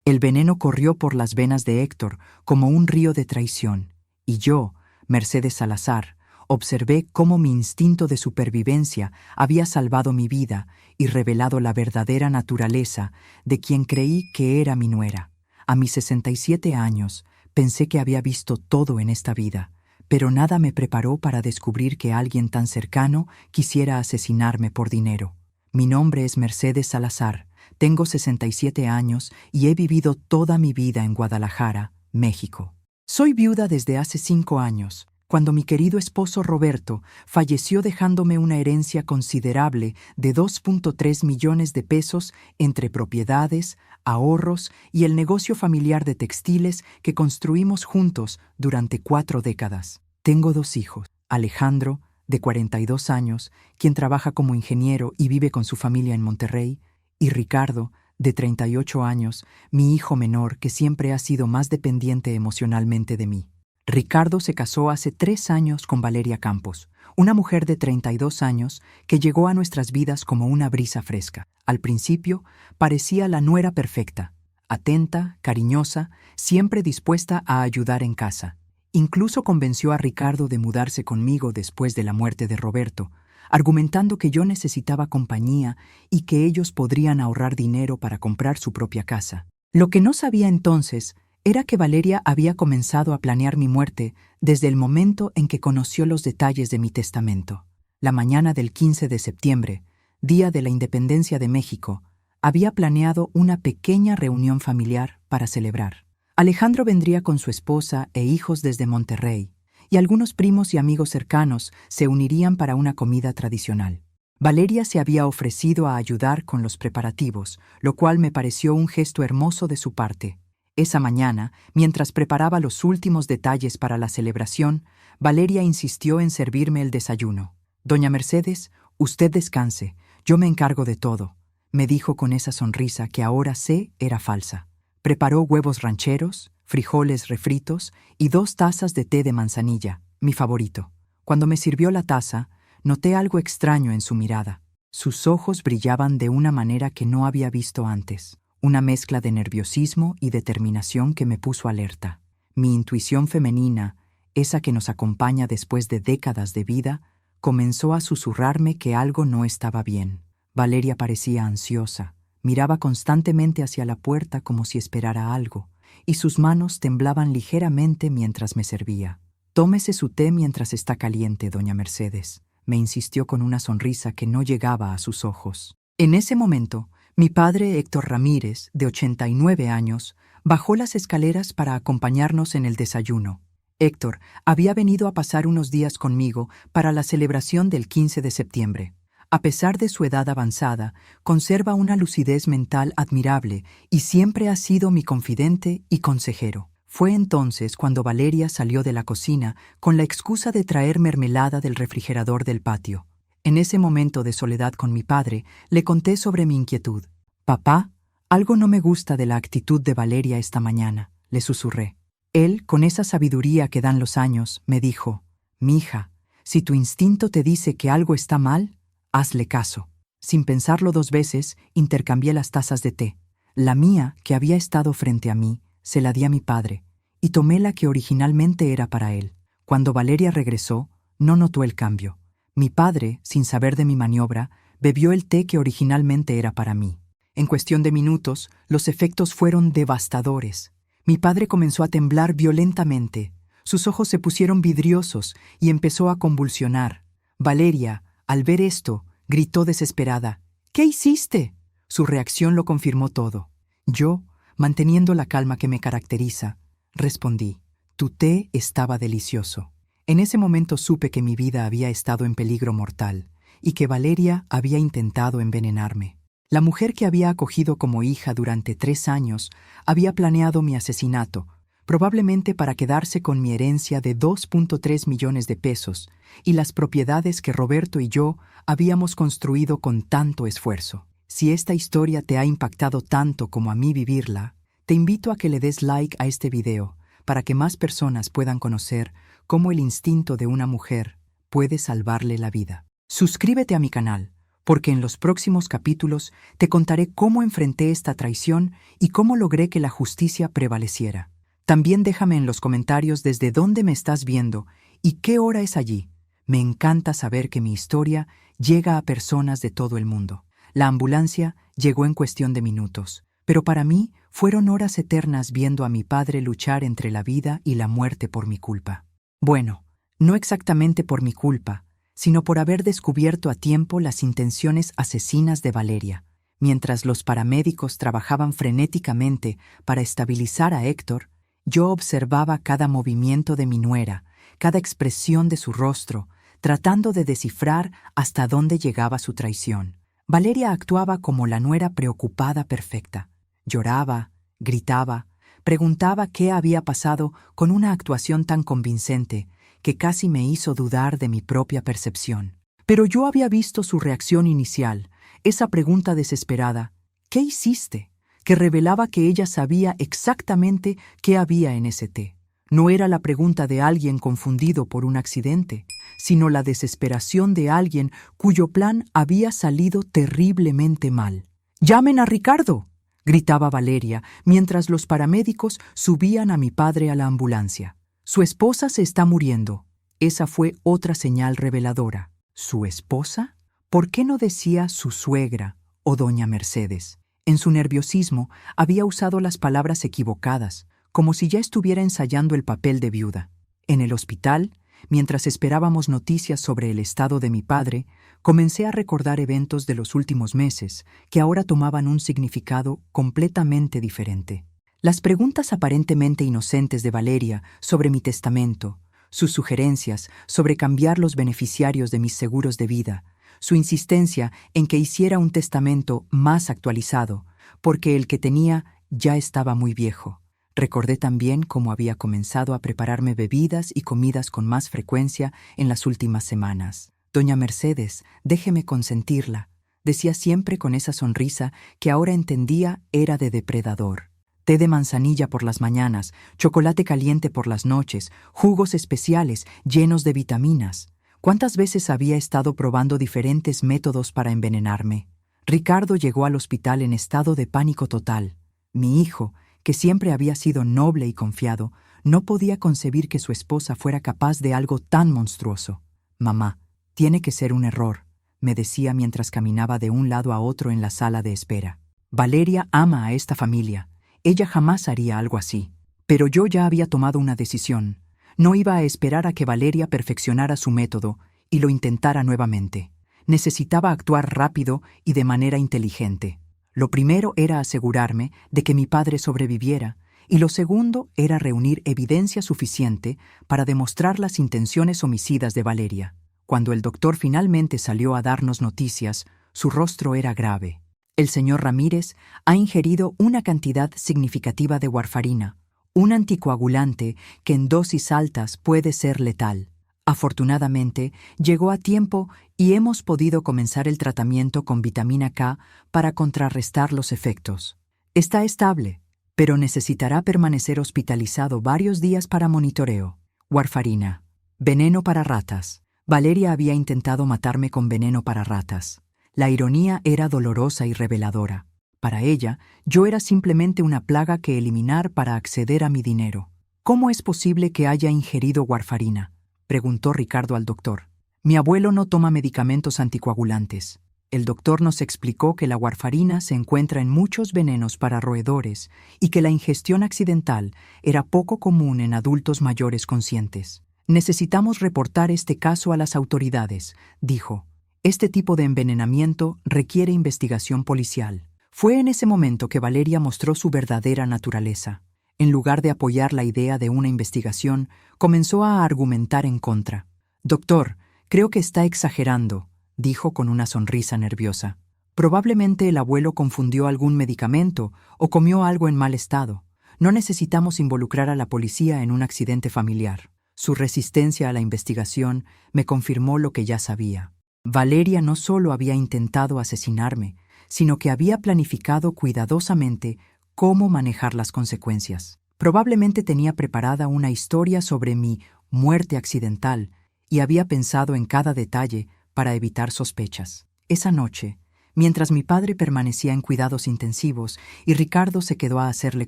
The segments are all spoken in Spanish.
El veneno corrió por las venas de Héctor como un río de traición, y yo, Mercedes Salazar, observé cómo mi instinto de supervivencia había salvado mi vida y revelado la verdadera naturaleza de quien creí que era mi nuera. A mis 67 años, pensé que había visto todo en esta vida, pero nada me preparó para descubrir que alguien tan cercano quisiera asesinarme por dinero. Mi nombre es Mercedes Salazar, tengo 67 años y he vivido toda mi vida en Guadalajara, México. Soy viuda desde hace 5 años, cuando mi querido esposo Roberto falleció dejándome una herencia considerable de 2.3 millones de pesos entre propiedades, ahorros y el negocio familiar de textiles que construimos juntos durante 4 décadas. Tengo 2 hijos, Alejandro, de 42 años, quien trabaja como ingeniero y vive con su familia en Monterrey, y Ricardo, de 38 años, mi hijo menor que siempre ha sido más dependiente emocionalmente de mí. Ricardo se casó hace 3 años con Valeria Campos, una mujer de 32 años que llegó a nuestras vidas como una brisa fresca. Al principio, parecía la nuera perfecta, atenta, cariñosa, siempre dispuesta a ayudar en casa. Incluso convenció a Ricardo de mudarse conmigo después de la muerte de Roberto, argumentando que yo necesitaba compañía y que ellos podrían ahorrar dinero para comprar su propia casa. Lo que no sabía entonces era que Valeria había comenzado a planear mi muerte desde el momento en que conoció los detalles de mi testamento. La mañana del 15 de septiembre, día de la independencia de México, había planeado una pequeña reunión familiar para celebrar. Alejandro vendría con su esposa e hijos desde Monterrey, y algunos primos y amigos cercanos se unirían para una comida tradicional. Valeria se había ofrecido a ayudar con los preparativos, lo cual me pareció un gesto hermoso de su parte. Esa mañana, mientras preparaba los últimos detalles para la celebración, Valeria insistió en servirme el desayuno. «Doña Mercedes, usted descanse, yo me encargo de todo», me dijo con esa sonrisa que ahora sé era falsa. Preparó huevos rancheros, frijoles refritos y 2 tazas de té de manzanilla, mi favorito. Cuando me sirvió la taza, noté algo extraño en su mirada. Sus ojos brillaban de una manera que no había visto antes. Una mezcla de nerviosismo y determinación que me puso alerta. Mi intuición femenina, esa que nos acompaña después de décadas de vida, comenzó a susurrarme que algo no estaba bien. Valeria parecía ansiosa, miraba constantemente hacia la puerta como si esperara algo, y sus manos temblaban ligeramente mientras me servía. «Tómese su té mientras está caliente, doña Mercedes», me insistió con una sonrisa que no llegaba a sus ojos. En ese momento, mi padre Héctor Ramírez, de 89 años, bajó las escaleras para acompañarnos en el desayuno. Héctor había venido a pasar unos días conmigo para la celebración del 15 de septiembre. A pesar de su edad avanzada, conserva una lucidez mental admirable y siempre ha sido mi confidente y consejero. Fue entonces cuando Valeria salió de la cocina con la excusa de traer mermelada del refrigerador del patio. En ese momento de soledad con mi padre, le conté sobre mi inquietud. «Papá, algo no me gusta de la actitud de Valeria esta mañana», le susurré. Él, con esa sabiduría que dan los años, me dijo: «Mija, si tu instinto te dice que algo está mal, hazle caso». Sin pensarlo 2 veces, intercambié las tazas de té. La mía, que había estado frente a mí, se la di a mi padre, y tomé la que originalmente era para él. Cuando Valeria regresó, no notó el cambio. Mi padre, sin saber de mi maniobra, bebió el té que originalmente era para mí. En cuestión de minutos, los efectos fueron devastadores. Mi padre comenzó a temblar violentamente. Sus ojos se pusieron vidriosos y empezó a convulsionar. Valeria, al ver esto, gritó desesperada: «¿Qué hiciste?». Su reacción lo confirmó todo. Yo, manteniendo la calma que me caracteriza, respondí: «Tu té estaba delicioso». En ese momento supe que mi vida había estado en peligro mortal y que Valeria había intentado envenenarme. La mujer que había acogido como hija durante 3 años había planeado mi asesinato, probablemente para quedarse con mi herencia de 2.3 millones de pesos y las propiedades que Roberto y yo habíamos construido con tanto esfuerzo. Si esta historia te ha impactado tanto como a mí vivirla, te invito a que le des like a este video para que más personas puedan conocer cómo el instinto de una mujer puede salvarle la vida. Suscríbete a mi canal, porque en los próximos capítulos te contaré cómo enfrenté esta traición y cómo logré que la justicia prevaleciera. También déjame en los comentarios desde dónde me estás viendo y qué hora es allí. Me encanta saber que mi historia llega a personas de todo el mundo. La ambulancia llegó en cuestión de minutos, pero para mí fueron horas eternas viendo a mi padre luchar entre la vida y la muerte por mi culpa. Bueno, no exactamente por mi culpa, sino por haber descubierto a tiempo las intenciones asesinas de Valeria. Mientras los paramédicos trabajaban frenéticamente para estabilizar a Héctor, yo observaba cada movimiento de mi nuera, cada expresión de su rostro, tratando de descifrar hasta dónde llegaba su traición. Valeria actuaba como la nuera preocupada perfecta. Lloraba, gritaba, preguntaba qué había pasado con una actuación tan convincente que casi me hizo dudar de mi propia percepción. Pero yo había visto su reacción inicial, esa pregunta desesperada, ¿qué hiciste?, que revelaba que ella sabía exactamente qué había en ese té. No era la pregunta de alguien confundido por un accidente, sino la desesperación de alguien cuyo plan había salido terriblemente mal. «¡Llamen a Ricardo!», gritaba Valeria, mientras los paramédicos subían a mi padre a la ambulancia. «Su esposa se está muriendo». Esa fue otra señal reveladora. ¿Su esposa? ¿Por qué no decía su suegra o doña Mercedes? En su nerviosismo había usado las palabras equivocadas, como si ya estuviera ensayando el papel de viuda. En el hospital, mientras esperábamos noticias sobre el estado de mi padre, comencé a recordar eventos de los últimos meses que ahora tomaban un significado completamente diferente. Las preguntas aparentemente inocentes de Valeria sobre mi testamento, sus sugerencias sobre cambiar los beneficiarios de mis seguros de vida, su insistencia en que hiciera un testamento más actualizado, porque el que tenía ya estaba muy viejo. Recordé también cómo había comenzado a prepararme bebidas y comidas con más frecuencia en las últimas semanas. «Doña Mercedes, déjeme consentirla», decía siempre con esa sonrisa que ahora entendía era de depredador. Té de manzanilla por las mañanas, chocolate caliente por las noches, jugos especiales llenos de vitaminas. ¿Cuántas veces había estado probando diferentes métodos para envenenarme? Ricardo llegó al hospital en estado de pánico total. Mi hijo, que siempre había sido noble y confiado, no podía concebir que su esposa fuera capaz de algo tan monstruoso. «Mamá, tiene que ser un error», me decía mientras caminaba de un lado a otro en la sala de espera. «Valeria ama a esta familia. Ella jamás haría algo así». Pero yo ya había tomado una decisión. No iba a esperar a que Valeria perfeccionara su método y lo intentara nuevamente. Necesitaba actuar rápido y de manera inteligente. Lo primero era asegurarme de que mi padre sobreviviera, y lo segundo era reunir evidencia suficiente para demostrar las intenciones homicidas de Valeria. Cuando el doctor finalmente salió a darnos noticias, su rostro era grave. «El señor Ramírez ha ingerido una cantidad significativa de warfarina, un anticoagulante que en dosis altas puede ser letal. Afortunadamente, llegó a tiempo y hemos podido comenzar el tratamiento con vitamina K para contrarrestar los efectos. Está estable, pero necesitará permanecer hospitalizado varios días para monitoreo». Warfarina. Veneno para ratas. Valeria había intentado matarme con veneno para ratas. La ironía era dolorosa y reveladora. Para ella, yo era simplemente una plaga que eliminar para acceder a mi dinero. «¿Cómo es posible que haya ingerido warfarina?», preguntó Ricardo al doctor. «Mi abuelo no toma medicamentos anticoagulantes». El doctor nos explicó que la warfarina se encuentra en muchos venenos para roedores y que la ingestión accidental era poco común en adultos mayores conscientes. «Necesitamos reportar este caso a las autoridades», dijo. «Este tipo de envenenamiento requiere investigación policial». Fue en ese momento que Valeria mostró su verdadera naturaleza. En lugar de apoyar la idea de una investigación, comenzó a argumentar en contra. «Doctor, creo que está exagerando», dijo con una sonrisa nerviosa. «Probablemente el abuelo confundió algún medicamento o comió algo en mal estado. No necesitamos involucrar a la policía en un accidente familiar». Su resistencia a la investigación me confirmó lo que ya sabía. Valeria no solo había intentado asesinarme, sino que había planificado cuidadosamente cómo manejar las consecuencias. Probablemente tenía preparada una historia sobre mi muerte accidental y había pensado en cada detalle para evitar sospechas. Esa noche, mientras mi padre permanecía en cuidados intensivos y Ricardo se quedó a hacerle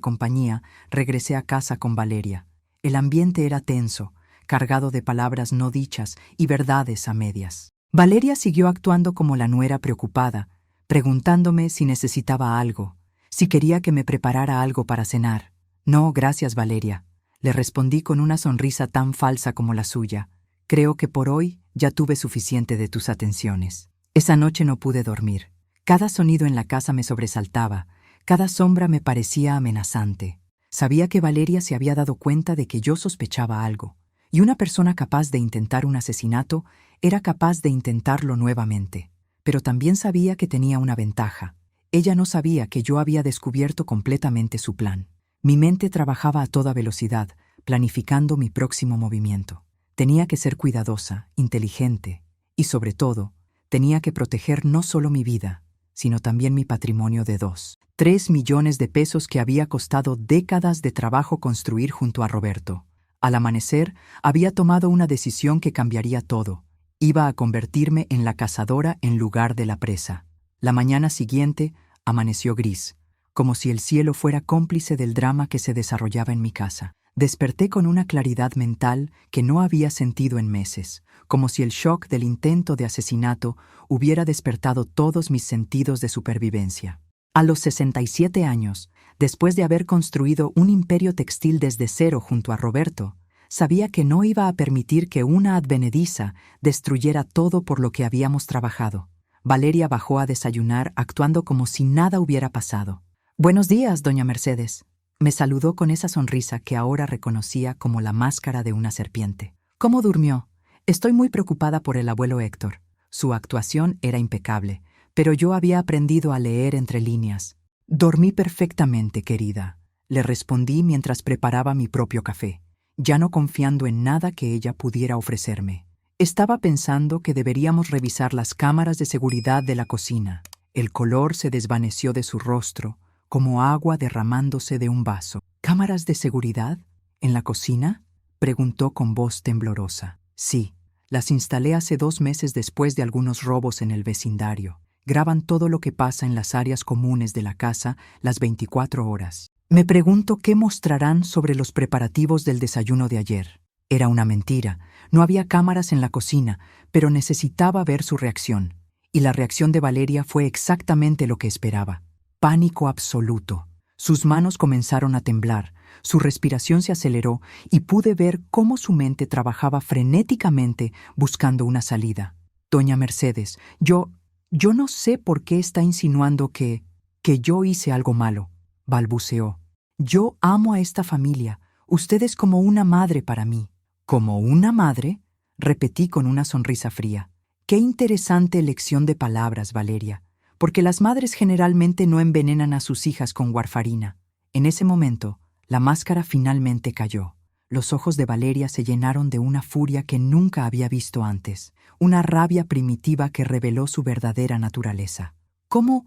compañía, regresé a casa con Valeria. El ambiente era tenso, cargado de palabras no dichas y verdades a medias. Valeria siguió actuando como la nuera preocupada, preguntándome si necesitaba algo, si quería que me preparara algo para cenar. No, gracias, Valeria, le respondí con una sonrisa tan falsa como la suya. Creo que por hoy ya tuve suficiente de tus atenciones. Esa noche no pude dormir. Cada sonido en la casa me sobresaltaba, cada sombra me parecía amenazante. Sabía que Valeria se había dado cuenta de que yo sospechaba algo, y una persona capaz de intentar un asesinato era capaz de intentarlo nuevamente. Pero también sabía que tenía una ventaja. Ella no sabía que yo había descubierto completamente su plan. Mi mente trabajaba a toda velocidad, planificando mi próximo movimiento. Tenía que ser cuidadosa, inteligente y, sobre todo, tenía que proteger no solo mi vida, sino también mi patrimonio de 3 millones de pesos que había costado décadas de trabajo construir junto a Roberto. Al amanecer, había tomado una decisión que cambiaría todo. Iba a convertirme en la cazadora en lugar de la presa. La mañana siguiente amaneció gris, como si el cielo fuera cómplice del drama que se desarrollaba en mi casa. Desperté con una claridad mental que no había sentido en meses, como si el shock del intento de asesinato hubiera despertado todos mis sentidos de supervivencia. A los 67 años, después de haber construido un imperio textil desde cero junto a Roberto, sabía que no iba a permitir que una advenediza destruyera todo por lo que habíamos trabajado. Valeria bajó a desayunar actuando como si nada hubiera pasado. «Buenos días, doña Mercedes», me saludó con esa sonrisa que ahora reconocía como la máscara de una serpiente. «¿Cómo durmió? Estoy muy preocupada por el abuelo Héctor». Su actuación era impecable, pero yo había aprendido a leer entre líneas. «Dormí perfectamente, querida», le respondí mientras preparaba mi propio café, ya no confiando en nada que ella pudiera ofrecerme. Estaba pensando que deberíamos revisar las cámaras de seguridad de la cocina. El color se desvaneció de su rostro, como agua derramándose de un vaso. «¿Cámaras de seguridad? ¿En la cocina?», preguntó con voz temblorosa. «Sí, las instalé hace 2 meses después de algunos robos en el vecindario. Graban todo lo que pasa en las áreas comunes de la casa las 24 horas. Me pregunto qué mostrarán sobre los preparativos del desayuno de ayer». Era una mentira. No había cámaras en la cocina, pero necesitaba ver su reacción. Y la reacción de Valeria fue exactamente lo que esperaba. Pánico absoluto. Sus manos comenzaron a temblar, su respiración se aceleró y pude ver cómo su mente trabajaba frenéticamente buscando una salida. «Doña Mercedes, yo no sé por qué está insinuando que yo hice algo malo», balbuceó. «Yo amo a esta familia. Usted es como una madre para mí». «¿Como una madre?», repetí con una sonrisa fría. «Qué interesante elección de palabras, Valeria, porque las madres generalmente no envenenan a sus hijas con warfarina». En ese momento, la máscara finalmente cayó. Los ojos de Valeria se llenaron de una furia que nunca había visto antes, una rabia primitiva que reveló su verdadera naturaleza. «¿Cómo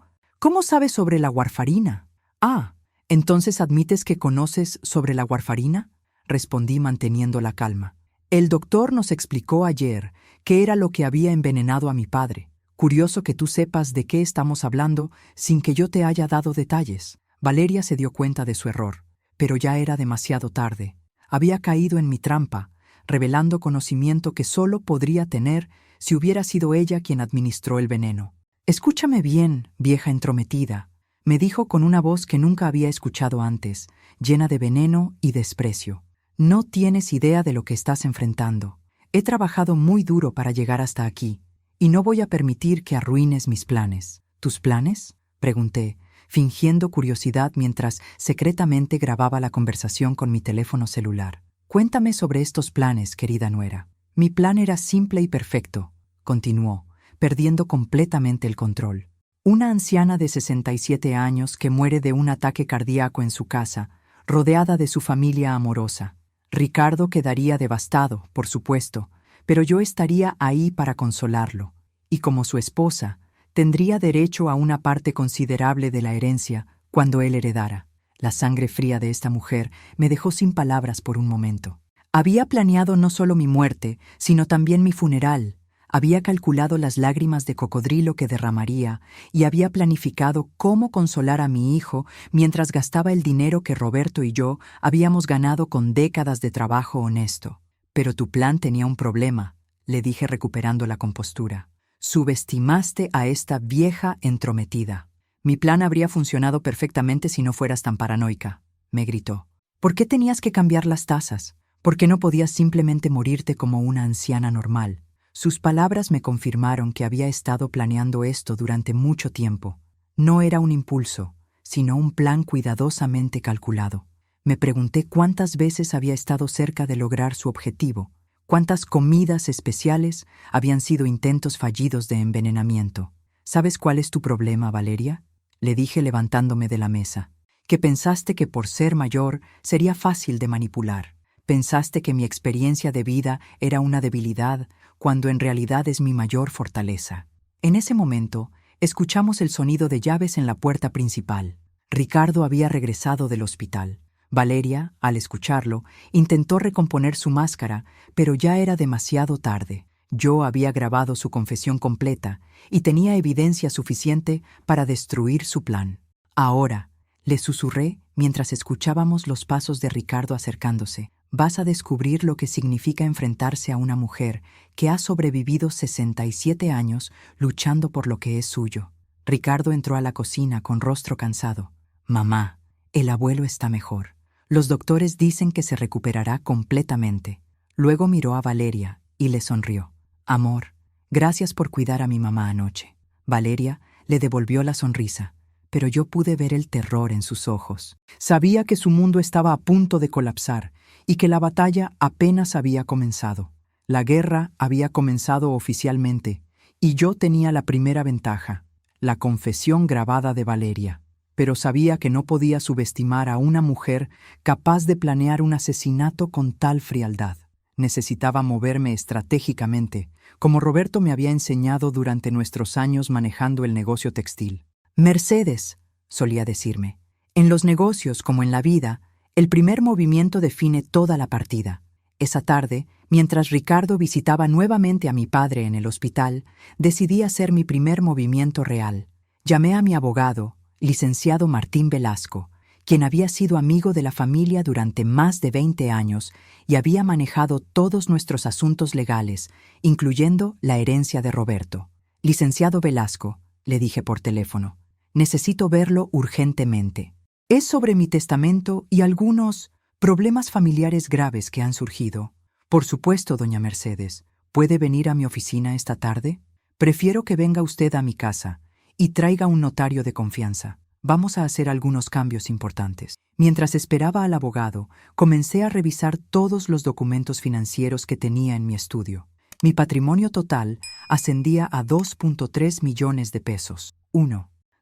sabes sobre la warfarina?» «Ah, ¿entonces admites que conoces sobre la warfarina?», respondí manteniendo la calma. «El doctor nos explicó ayer qué era lo que había envenenado a mi padre. Curioso que tú sepas de qué estamos hablando sin que yo te haya dado detalles». Valeria se dio cuenta de su error, pero ya era demasiado tarde. Había caído en mi trampa, revelando conocimiento que solo podría tener si hubiera sido ella quien administró el veneno. «Escúchame bien, vieja entrometida», me dijo con una voz que nunca había escuchado antes, llena de veneno y desprecio. «No tienes idea de lo que estás enfrentando. He trabajado muy duro para llegar hasta aquí, y no voy a permitir que arruines mis planes». «¿Tus planes?», pregunté, fingiendo curiosidad mientras secretamente grababa la conversación con mi teléfono celular. «Cuéntame sobre estos planes, querida nuera». «Mi plan era simple y perfecto», continuó, perdiendo completamente el control. «Una anciana de 67 años que muere de un ataque cardíaco en su casa, rodeada de su familia amorosa. Ricardo quedaría devastado, por supuesto, pero yo estaría ahí para consolarlo, y como su esposa, tendría derecho a una parte considerable de la herencia cuando él heredara». La sangre fría de esta mujer me dejó sin palabras por un momento. Había planeado no solo mi muerte, sino también mi funeral. Había calculado las lágrimas de cocodrilo que derramaría y había planificado cómo consolar a mi hijo mientras gastaba el dinero que Roberto y yo habíamos ganado con décadas de trabajo honesto. Pero tu plan tenía un problema, le dije recuperando la compostura. Subestimaste a esta vieja entrometida. Mi plan habría funcionado perfectamente si no fueras tan paranoica, me gritó. ¿Por qué tenías que cambiar las tasas? ¿Por qué no podías simplemente morirte como una anciana normal? Sus palabras me confirmaron que había estado planeando esto durante mucho tiempo. No era un impulso, sino un plan cuidadosamente calculado. Me pregunté cuántas veces había estado cerca de lograr su objetivo, cuántas comidas especiales habían sido intentos fallidos de envenenamiento. ¿Sabes cuál es tu problema, Valeria?, le dije levantándome de la mesa. Que pensaste que por ser mayor sería fácil de manipular. Pensaste que mi experiencia de vida era una debilidad, cuando en realidad es mi mayor fortaleza. En ese momento, escuchamos el sonido de llaves en la puerta principal. Ricardo había regresado del hospital. Valeria, al escucharlo, intentó recomponer su máscara, pero ya era demasiado tarde. Yo había grabado su confesión completa y tenía evidencia suficiente para destruir su plan. Ahora, le susurré mientras escuchábamos los pasos de Ricardo acercándose. Vas a descubrir lo que significa enfrentarse a una mujer que ha sobrevivido 67 años luchando por lo que es suyo. Ricardo entró a la cocina con rostro cansado. Mamá, el abuelo está mejor. Los doctores dicen que se recuperará completamente. Luego miró a Valeria y le sonrió. Amor, gracias por cuidar a mi mamá anoche. Valeria le devolvió la sonrisa, pero yo pude ver el terror en sus ojos. Sabía que su mundo estaba a punto de colapsar y que la batalla apenas había comenzado. La guerra había comenzado oficialmente y yo tenía la primera ventaja, la confesión grabada de Valeria. Pero sabía que no podía subestimar a una mujer capaz de planear un asesinato con tal frialdad. Necesitaba moverme estratégicamente, como Roberto me había enseñado durante nuestros años manejando el negocio textil. Mercedes, solía decirme, en los negocios como en la vida, el primer movimiento define toda la partida. Esa tarde, mientras Ricardo visitaba nuevamente a mi padre en el hospital, decidí hacer mi primer movimiento real. Llamé a mi abogado, licenciado Martín Velasco, quien había sido amigo de la familia durante más de 20 años y había manejado todos nuestros asuntos legales, incluyendo la herencia de Roberto. Licenciado Velasco, le dije por teléfono, necesito verlo urgentemente. Es sobre mi testamento y algunos problemas familiares graves que han surgido. Por supuesto, doña Mercedes. ¿Puede venir a mi oficina esta tarde? Prefiero que venga usted a mi casa y traiga un notario de confianza. Vamos a hacer algunos cambios importantes. Mientras esperaba al abogado, comencé a revisar todos los documentos financieros que tenía en mi estudio. Mi patrimonio total ascendía a 2.3 millones de pesos.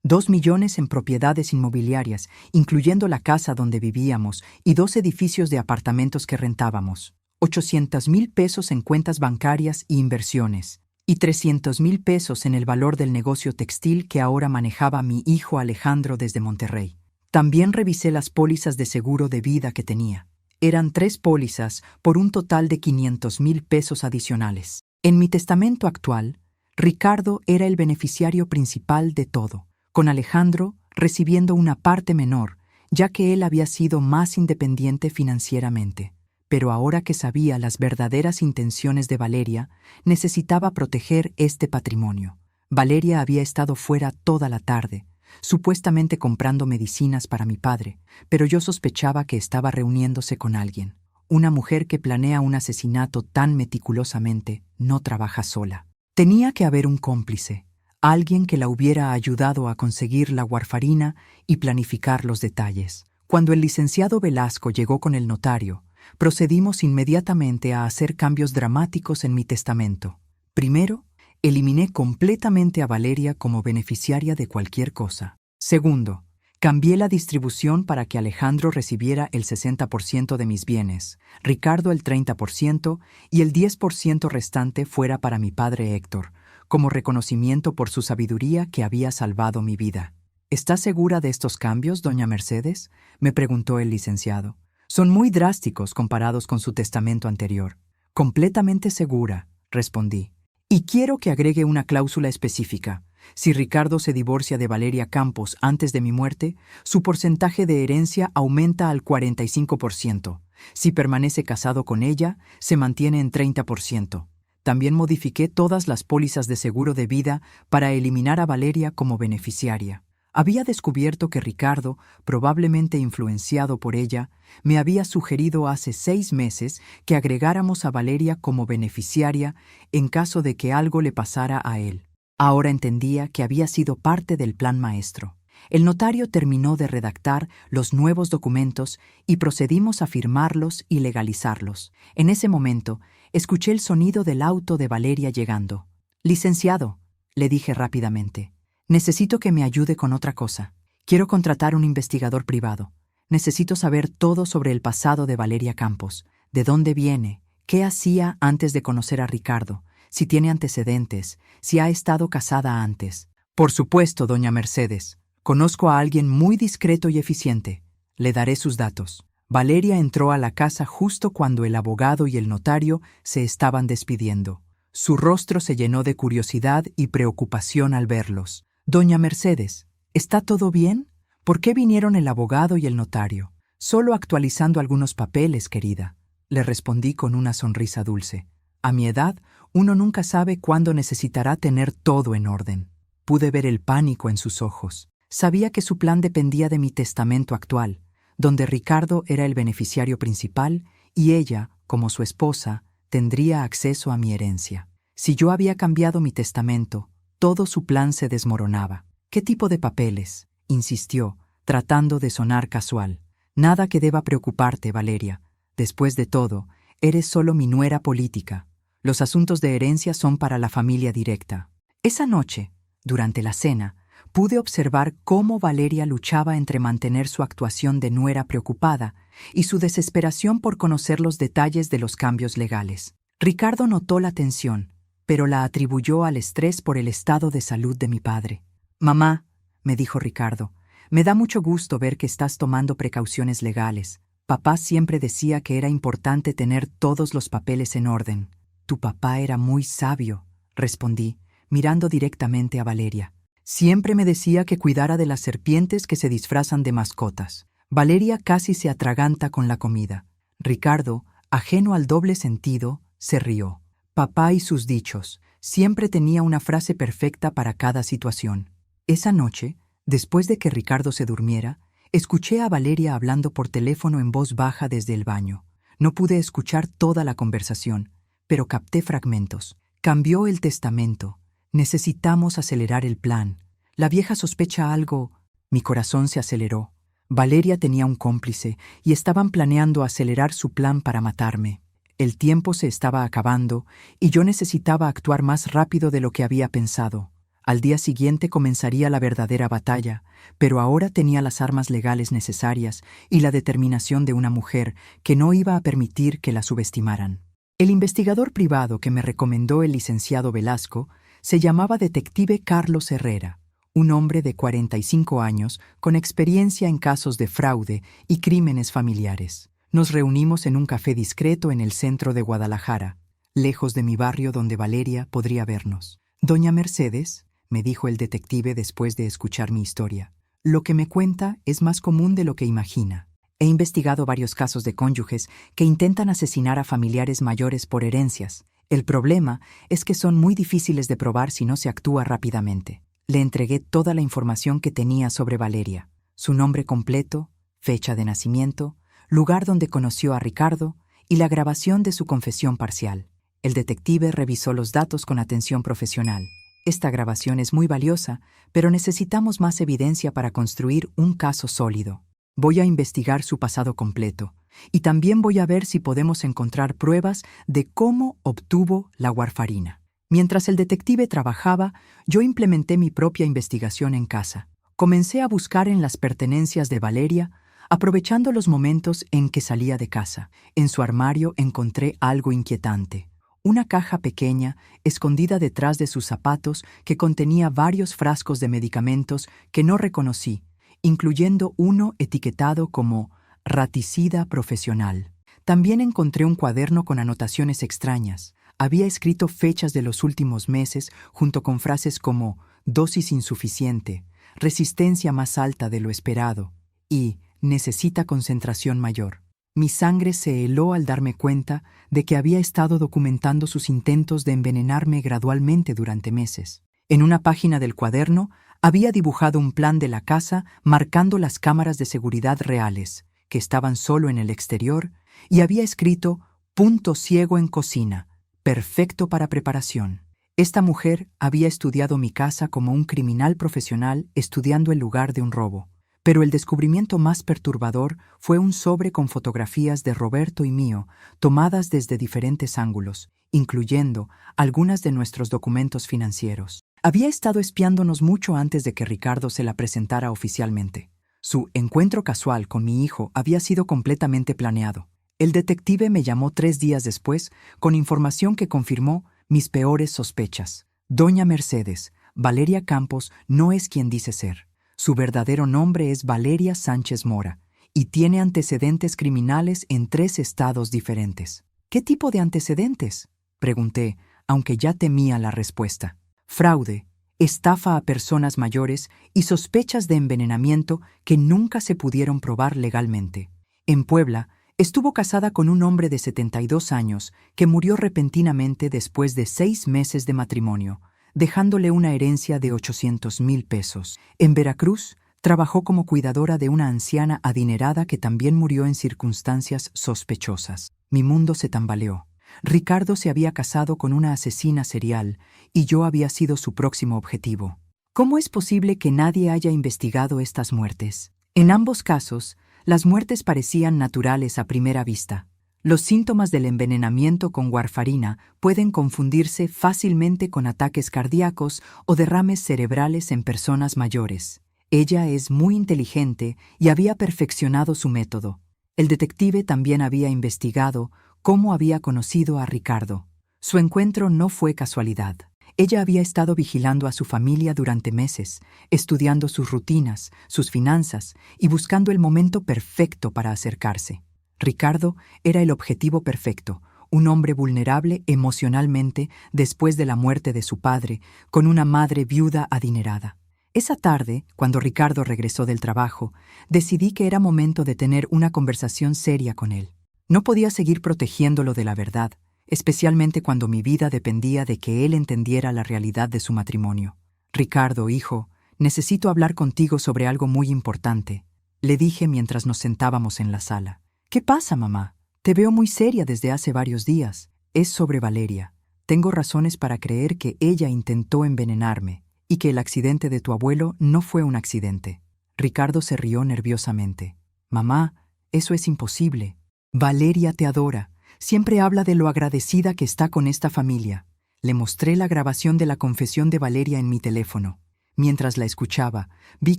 2 millones en propiedades inmobiliarias, incluyendo la casa donde vivíamos y 2 edificios de apartamentos que rentábamos. 800,000 pesos en cuentas bancarias y inversiones. Y 300,000 pesos en el valor del negocio textil que ahora manejaba mi hijo Alejandro desde Monterrey. También revisé las pólizas de seguro de vida que tenía. Eran 3 pólizas por un total de 500,000 pesos adicionales. En mi testamento actual, Ricardo era el beneficiario principal de todo, con Alejandro recibiendo una parte menor, ya que él había sido más independiente financieramente. Pero ahora que sabía las verdaderas intenciones de Valeria, necesitaba proteger este patrimonio. Valeria había estado fuera toda la tarde, supuestamente comprando medicinas para mi padre, pero yo sospechaba que estaba reuniéndose con alguien. Una mujer que planea un asesinato tan meticulosamente no trabaja sola. Tenía que haber un cómplice, alguien que la hubiera ayudado a conseguir la warfarina y planificar los detalles. Cuando el licenciado Velasco llegó con el notario, procedimos inmediatamente a hacer cambios dramáticos en mi testamento. Primero, eliminé completamente a Valeria como beneficiaria de cualquier cosa. Segundo, cambié la distribución para que Alejandro recibiera el 60% de mis bienes, Ricardo el 30% y el 10% restante fuera para mi padre Héctor, como reconocimiento por su sabiduría que había salvado mi vida. ¿Está segura de estos cambios, doña Mercedes?, me preguntó el licenciado. Son muy drásticos comparados con su testamento anterior. Completamente segura, respondí. Y quiero que agregue una cláusula específica. Si Ricardo se divorcia de Valeria Campos antes de mi muerte, su porcentaje de herencia aumenta al 45%. Si permanece casado con ella, se mantiene en 30%. También modifiqué todas las pólizas de seguro de vida para eliminar a Valeria como beneficiaria. Había descubierto que Ricardo, probablemente influenciado por ella, me había sugerido hace 6 meses que agregáramos a Valeria como beneficiaria en caso de que algo le pasara a él. Ahora entendía que había sido parte del plan maestro. El notario terminó de redactar los nuevos documentos y procedimos a firmarlos y legalizarlos. En ese momento, escuché el sonido del auto de Valeria llegando. «Licenciado», le dije rápidamente, «necesito que me ayude con otra cosa. Quiero contratar un investigador privado. Necesito saber todo sobre el pasado de Valeria Campos, de dónde viene, qué hacía antes de conocer a Ricardo, si tiene antecedentes, si ha estado casada antes». «Por supuesto, doña Mercedes. Conozco a alguien muy discreto y eficiente. Le daré sus datos». Valeria entró a la casa justo cuando el abogado y el notario se estaban despidiendo. Su rostro se llenó de curiosidad y preocupación al verlos. «Doña Mercedes, ¿está todo bien? ¿Por qué vinieron el abogado y el notario?» «Solo actualizando algunos papeles, querida», le respondí con una sonrisa dulce. «A mi edad, uno nunca sabe cuándo necesitará tener todo en orden». Pude ver el pánico en sus ojos. Sabía que su plan dependía de mi testamento actual, donde Ricardo era el beneficiario principal y ella, como su esposa, tendría acceso a mi herencia. Si yo había cambiado mi testamento, todo su plan se desmoronaba. «¿Qué tipo de papeles?», insistió, tratando de sonar casual. «Nada que deba preocuparte, Valeria. Después de todo, eres solo mi nuera política. Los asuntos de herencia son para la familia directa». Esa noche, durante la cena, pude observar cómo Valeria luchaba entre mantener su actuación de nuera preocupada y su desesperación por conocer los detalles de los cambios legales. Ricardo notó la tensión, pero la atribuyó al estrés por el estado de salud de mi padre. «Mamá», me dijo Ricardo, «me da mucho gusto ver que estás tomando precauciones legales. Papá siempre decía que era importante tener todos los papeles en orden». «Tu papá era muy sabio», respondí, mirando directamente a Valeria. «Siempre me decía que cuidara de las serpientes que se disfrazan de mascotas». Valeria casi se atraganta con la comida. Ricardo, ajeno al doble sentido, se rió. Papá y sus dichos. Siempre tenía una frase perfecta para cada situación. Esa noche, después de que Ricardo se durmiera, escuché a Valeria hablando por teléfono en voz baja desde el baño. No pude escuchar toda la conversación, pero capté fragmentos. «Cambió el testamento. Necesitamos acelerar el plan. La vieja sospecha algo». Mi corazón se aceleró. Valeria tenía un cómplice y estaban planeando acelerar su plan para matarme. El tiempo se estaba acabando y yo necesitaba actuar más rápido de lo que había pensado. Al día siguiente comenzaría la verdadera batalla, pero ahora tenía las armas legales necesarias y la determinación de una mujer que no iba a permitir que la subestimaran. El investigador privado que me recomendó el licenciado Velasco se llamaba detective Carlos Herrera, un hombre de 45 años con experiencia en casos de fraude y crímenes familiares. Nos reunimos en un café discreto en el centro de Guadalajara, lejos de mi barrio donde Valeria podría vernos. «Doña Mercedes», me dijo el detective después de escuchar mi historia, «lo que me cuenta es más común de lo que imagina. He investigado varios casos de cónyuges que intentan asesinar a familiares mayores por herencias. El problema es que son muy difíciles de probar si no se actúa rápidamente». Le entregué toda la información que tenía sobre Valeria, su nombre completo, fecha de nacimiento, lugar donde conoció a Ricardo y la grabación de su confesión parcial. El detective revisó los datos con atención profesional. «Esta grabación es muy valiosa, pero necesitamos más evidencia para construir un caso sólido. Voy a investigar su pasado completo y también voy a ver si podemos encontrar pruebas de cómo obtuvo la warfarina». Mientras el detective trabajaba, yo implementé mi propia investigación en casa. Comencé a buscar en las pertenencias de Valeria, aprovechando los momentos en que salía de casa. En su armario encontré algo inquietante. Una caja pequeña, escondida detrás de sus zapatos, que contenía varios frascos de medicamentos que no reconocí, incluyendo uno etiquetado como raticida profesional. También encontré un cuaderno con anotaciones extrañas, Había escrito fechas de los últimos meses junto con frases como dosis insuficiente, resistencia más alta de lo esperado y necesita concentración mayor. Mi sangre se heló al darme cuenta de que había estado documentando sus intentos de envenenarme gradualmente durante meses. En una página del cuaderno había dibujado un plan de la casa marcando las cámaras de seguridad reales, que estaban solo en el exterior, y había escrito punto ciego en cocina, perfecto para preparación. Esta mujer había estudiado mi casa como un criminal profesional estudiando el lugar de un robo. Pero el descubrimiento más perturbador fue un sobre con fotografías de Roberto y mío, tomadas desde diferentes ángulos, incluyendo algunas de nuestros documentos financieros. Había estado espiándonos mucho antes de que Ricardo se la presentara oficialmente. Su encuentro casual con mi hijo había sido completamente planeado. El detective me llamó 3 días después con información que confirmó mis peores sospechas. Doña Mercedes, Valeria Campos, no es quien dice ser. Su verdadero nombre es Valeria Sánchez Mora y tiene antecedentes criminales en 3 estados diferentes. ¿Qué tipo de antecedentes?, pregunté, aunque ya temía la respuesta. Fraude, estafa a personas mayores y sospechas de envenenamiento que nunca se pudieron probar legalmente. En Puebla, estuvo casada con un hombre de 72 años que murió repentinamente después de 6 meses de matrimonio, dejándole una herencia de 800,000 pesos. En Veracruz, trabajó como cuidadora de una anciana adinerada que también murió en circunstancias sospechosas. Mi mundo se tambaleó. Ricardo se había casado con una asesina serial y yo había sido su próximo objetivo. ¿Cómo es posible que nadie haya investigado estas muertes? En ambos casos, las muertes parecían naturales a primera vista. Los síntomas del envenenamiento con warfarina pueden confundirse fácilmente con ataques cardíacos o derrames cerebrales en personas mayores. Ella es muy inteligente y había perfeccionado su método. El detective también había investigado cómo había conocido a Ricardo. Su encuentro no fue casualidad. Ella había estado vigilando a su familia durante meses, estudiando sus rutinas, sus finanzas y buscando el momento perfecto para acercarse. Ricardo era el objetivo perfecto, un hombre vulnerable emocionalmente después de la muerte de su padre, con una madre viuda adinerada. Esa tarde, cuando Ricardo regresó del trabajo, decidí que era momento de tener una conversación seria con él. No podía seguir protegiéndolo de la verdad, especialmente cuando mi vida dependía de que él entendiera la realidad de su matrimonio. Ricardo, hijo, necesito hablar contigo sobre algo muy importante, le dije mientras nos sentábamos en la sala. ¿Qué pasa, mamá? Te veo muy seria desde hace varios días. Es sobre Valeria. Tengo razones para creer que ella intentó envenenarme y que el accidente de tu abuelo no fue un accidente. Ricardo se rió nerviosamente. Mamá, eso es imposible. Valeria te adora. Siempre habla de lo agradecida que está con esta familia. Le mostré la grabación de la confesión de Valeria en mi teléfono. Mientras la escuchaba, vi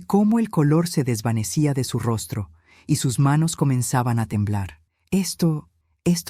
cómo el color se desvanecía de su rostro y sus manos comenzaban a temblar. Esto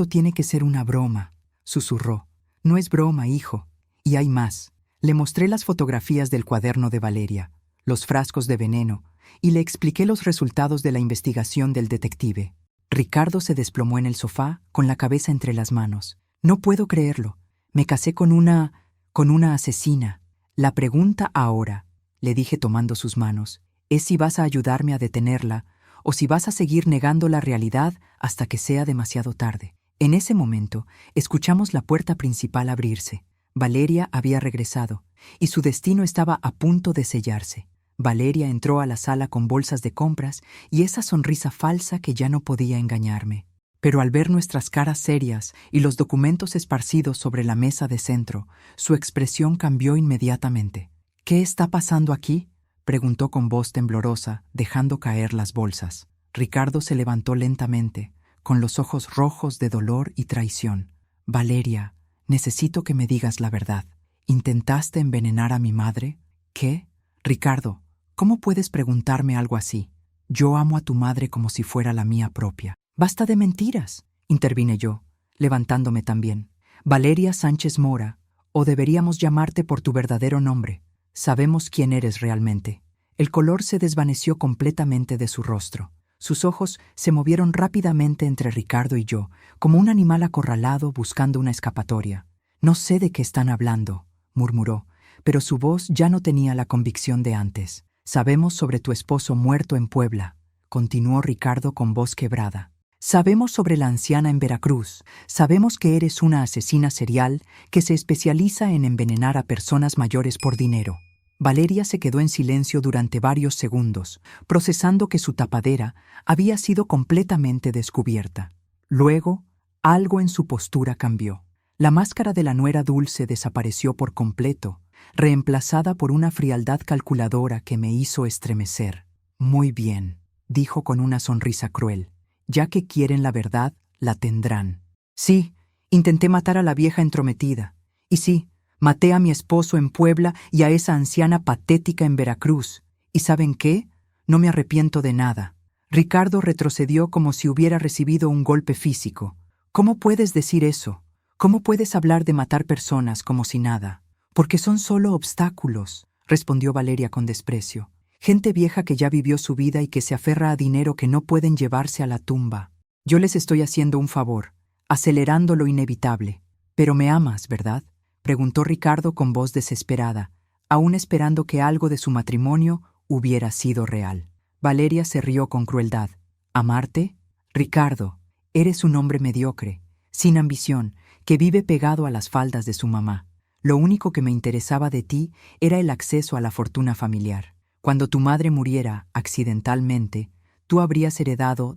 tiene que ser una broma, susurró. No es broma, hijo. Y hay más. Le mostré las fotografías del cuaderno de Valeria, los frascos de veneno, y le expliqué los resultados de la investigación del detective. Ricardo se desplomó en el sofá, con la cabeza entre las manos. No puedo creerlo. Me casé con una asesina. La pregunta ahora, le dije tomando sus manos, es si vas a ayudarme a detenerla o si vas a seguir negando la realidad hasta que sea demasiado tarde. En ese momento, escuchamos la puerta principal abrirse. Valeria había regresado, y su destino estaba a punto de sellarse. Valeria entró a la sala con bolsas de compras y esa sonrisa falsa que ya no podía engañarme. Pero al ver nuestras caras serias y los documentos esparcidos sobre la mesa de centro, su expresión cambió inmediatamente. ¿Qué está pasando aquí?, preguntó con voz temblorosa, dejando caer las bolsas. Ricardo se levantó lentamente, con los ojos rojos de dolor y traición. Valeria, necesito que me digas la verdad. ¿Intentaste envenenar a mi madre? ¿Qué? Ricardo, ¿cómo puedes preguntarme algo así? Yo amo a tu madre como si fuera la mía propia. Basta de mentiras, intervine yo, levantándome también. Valeria Sánchez Mora, o deberíamos llamarte por tu verdadero nombre. Sabemos quién eres realmente. El color se desvaneció completamente de su rostro. Sus ojos se movieron rápidamente entre Ricardo y yo, como un animal acorralado buscando una escapatoria. No sé de qué están hablando, murmuró, pero su voz ya no tenía la convicción de antes. Sabemos sobre tu esposo muerto en Puebla, continuó Ricardo con voz quebrada. Sabemos sobre la anciana en Veracruz. Sabemos que eres una asesina serial que se especializa en envenenar a personas mayores por dinero. Valeria se quedó en silencio durante varios segundos, procesando que su tapadera había sido completamente descubierta. Luego, algo en su postura cambió. La máscara de la nuera dulce desapareció por completo, reemplazada por una frialdad calculadora que me hizo estremecer. Muy bien, dijo con una sonrisa cruel. Ya que quieren la verdad, la tendrán. Sí, intenté matar a la vieja entrometida. Y sí, maté a mi esposo en Puebla y a esa anciana patética en Veracruz. ¿Y saben qué? No me arrepiento de nada. Ricardo retrocedió como si hubiera recibido un golpe físico. ¿Cómo puedes decir eso? ¿Cómo puedes hablar de matar personas como si nada? Porque son solo obstáculos, respondió Valeria con desprecio. Gente vieja que ya vivió su vida y que se aferra a dinero que no pueden llevarse a la tumba. Yo les estoy haciendo un favor, acelerando lo inevitable. ¿Pero me amas, verdad?, preguntó Ricardo con voz desesperada, aún esperando que algo de su matrimonio hubiera sido real. Valeria se rió con crueldad. ¿Amarte? Ricardo, eres un hombre mediocre, sin ambición, que vive pegado a las faldas de su mamá. Lo único que me interesaba de ti era el acceso a la fortuna familiar. Cuando tu madre muriera accidentalmente, tú habrías heredado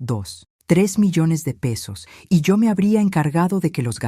3 millones de pesos y yo me habría encargado de que los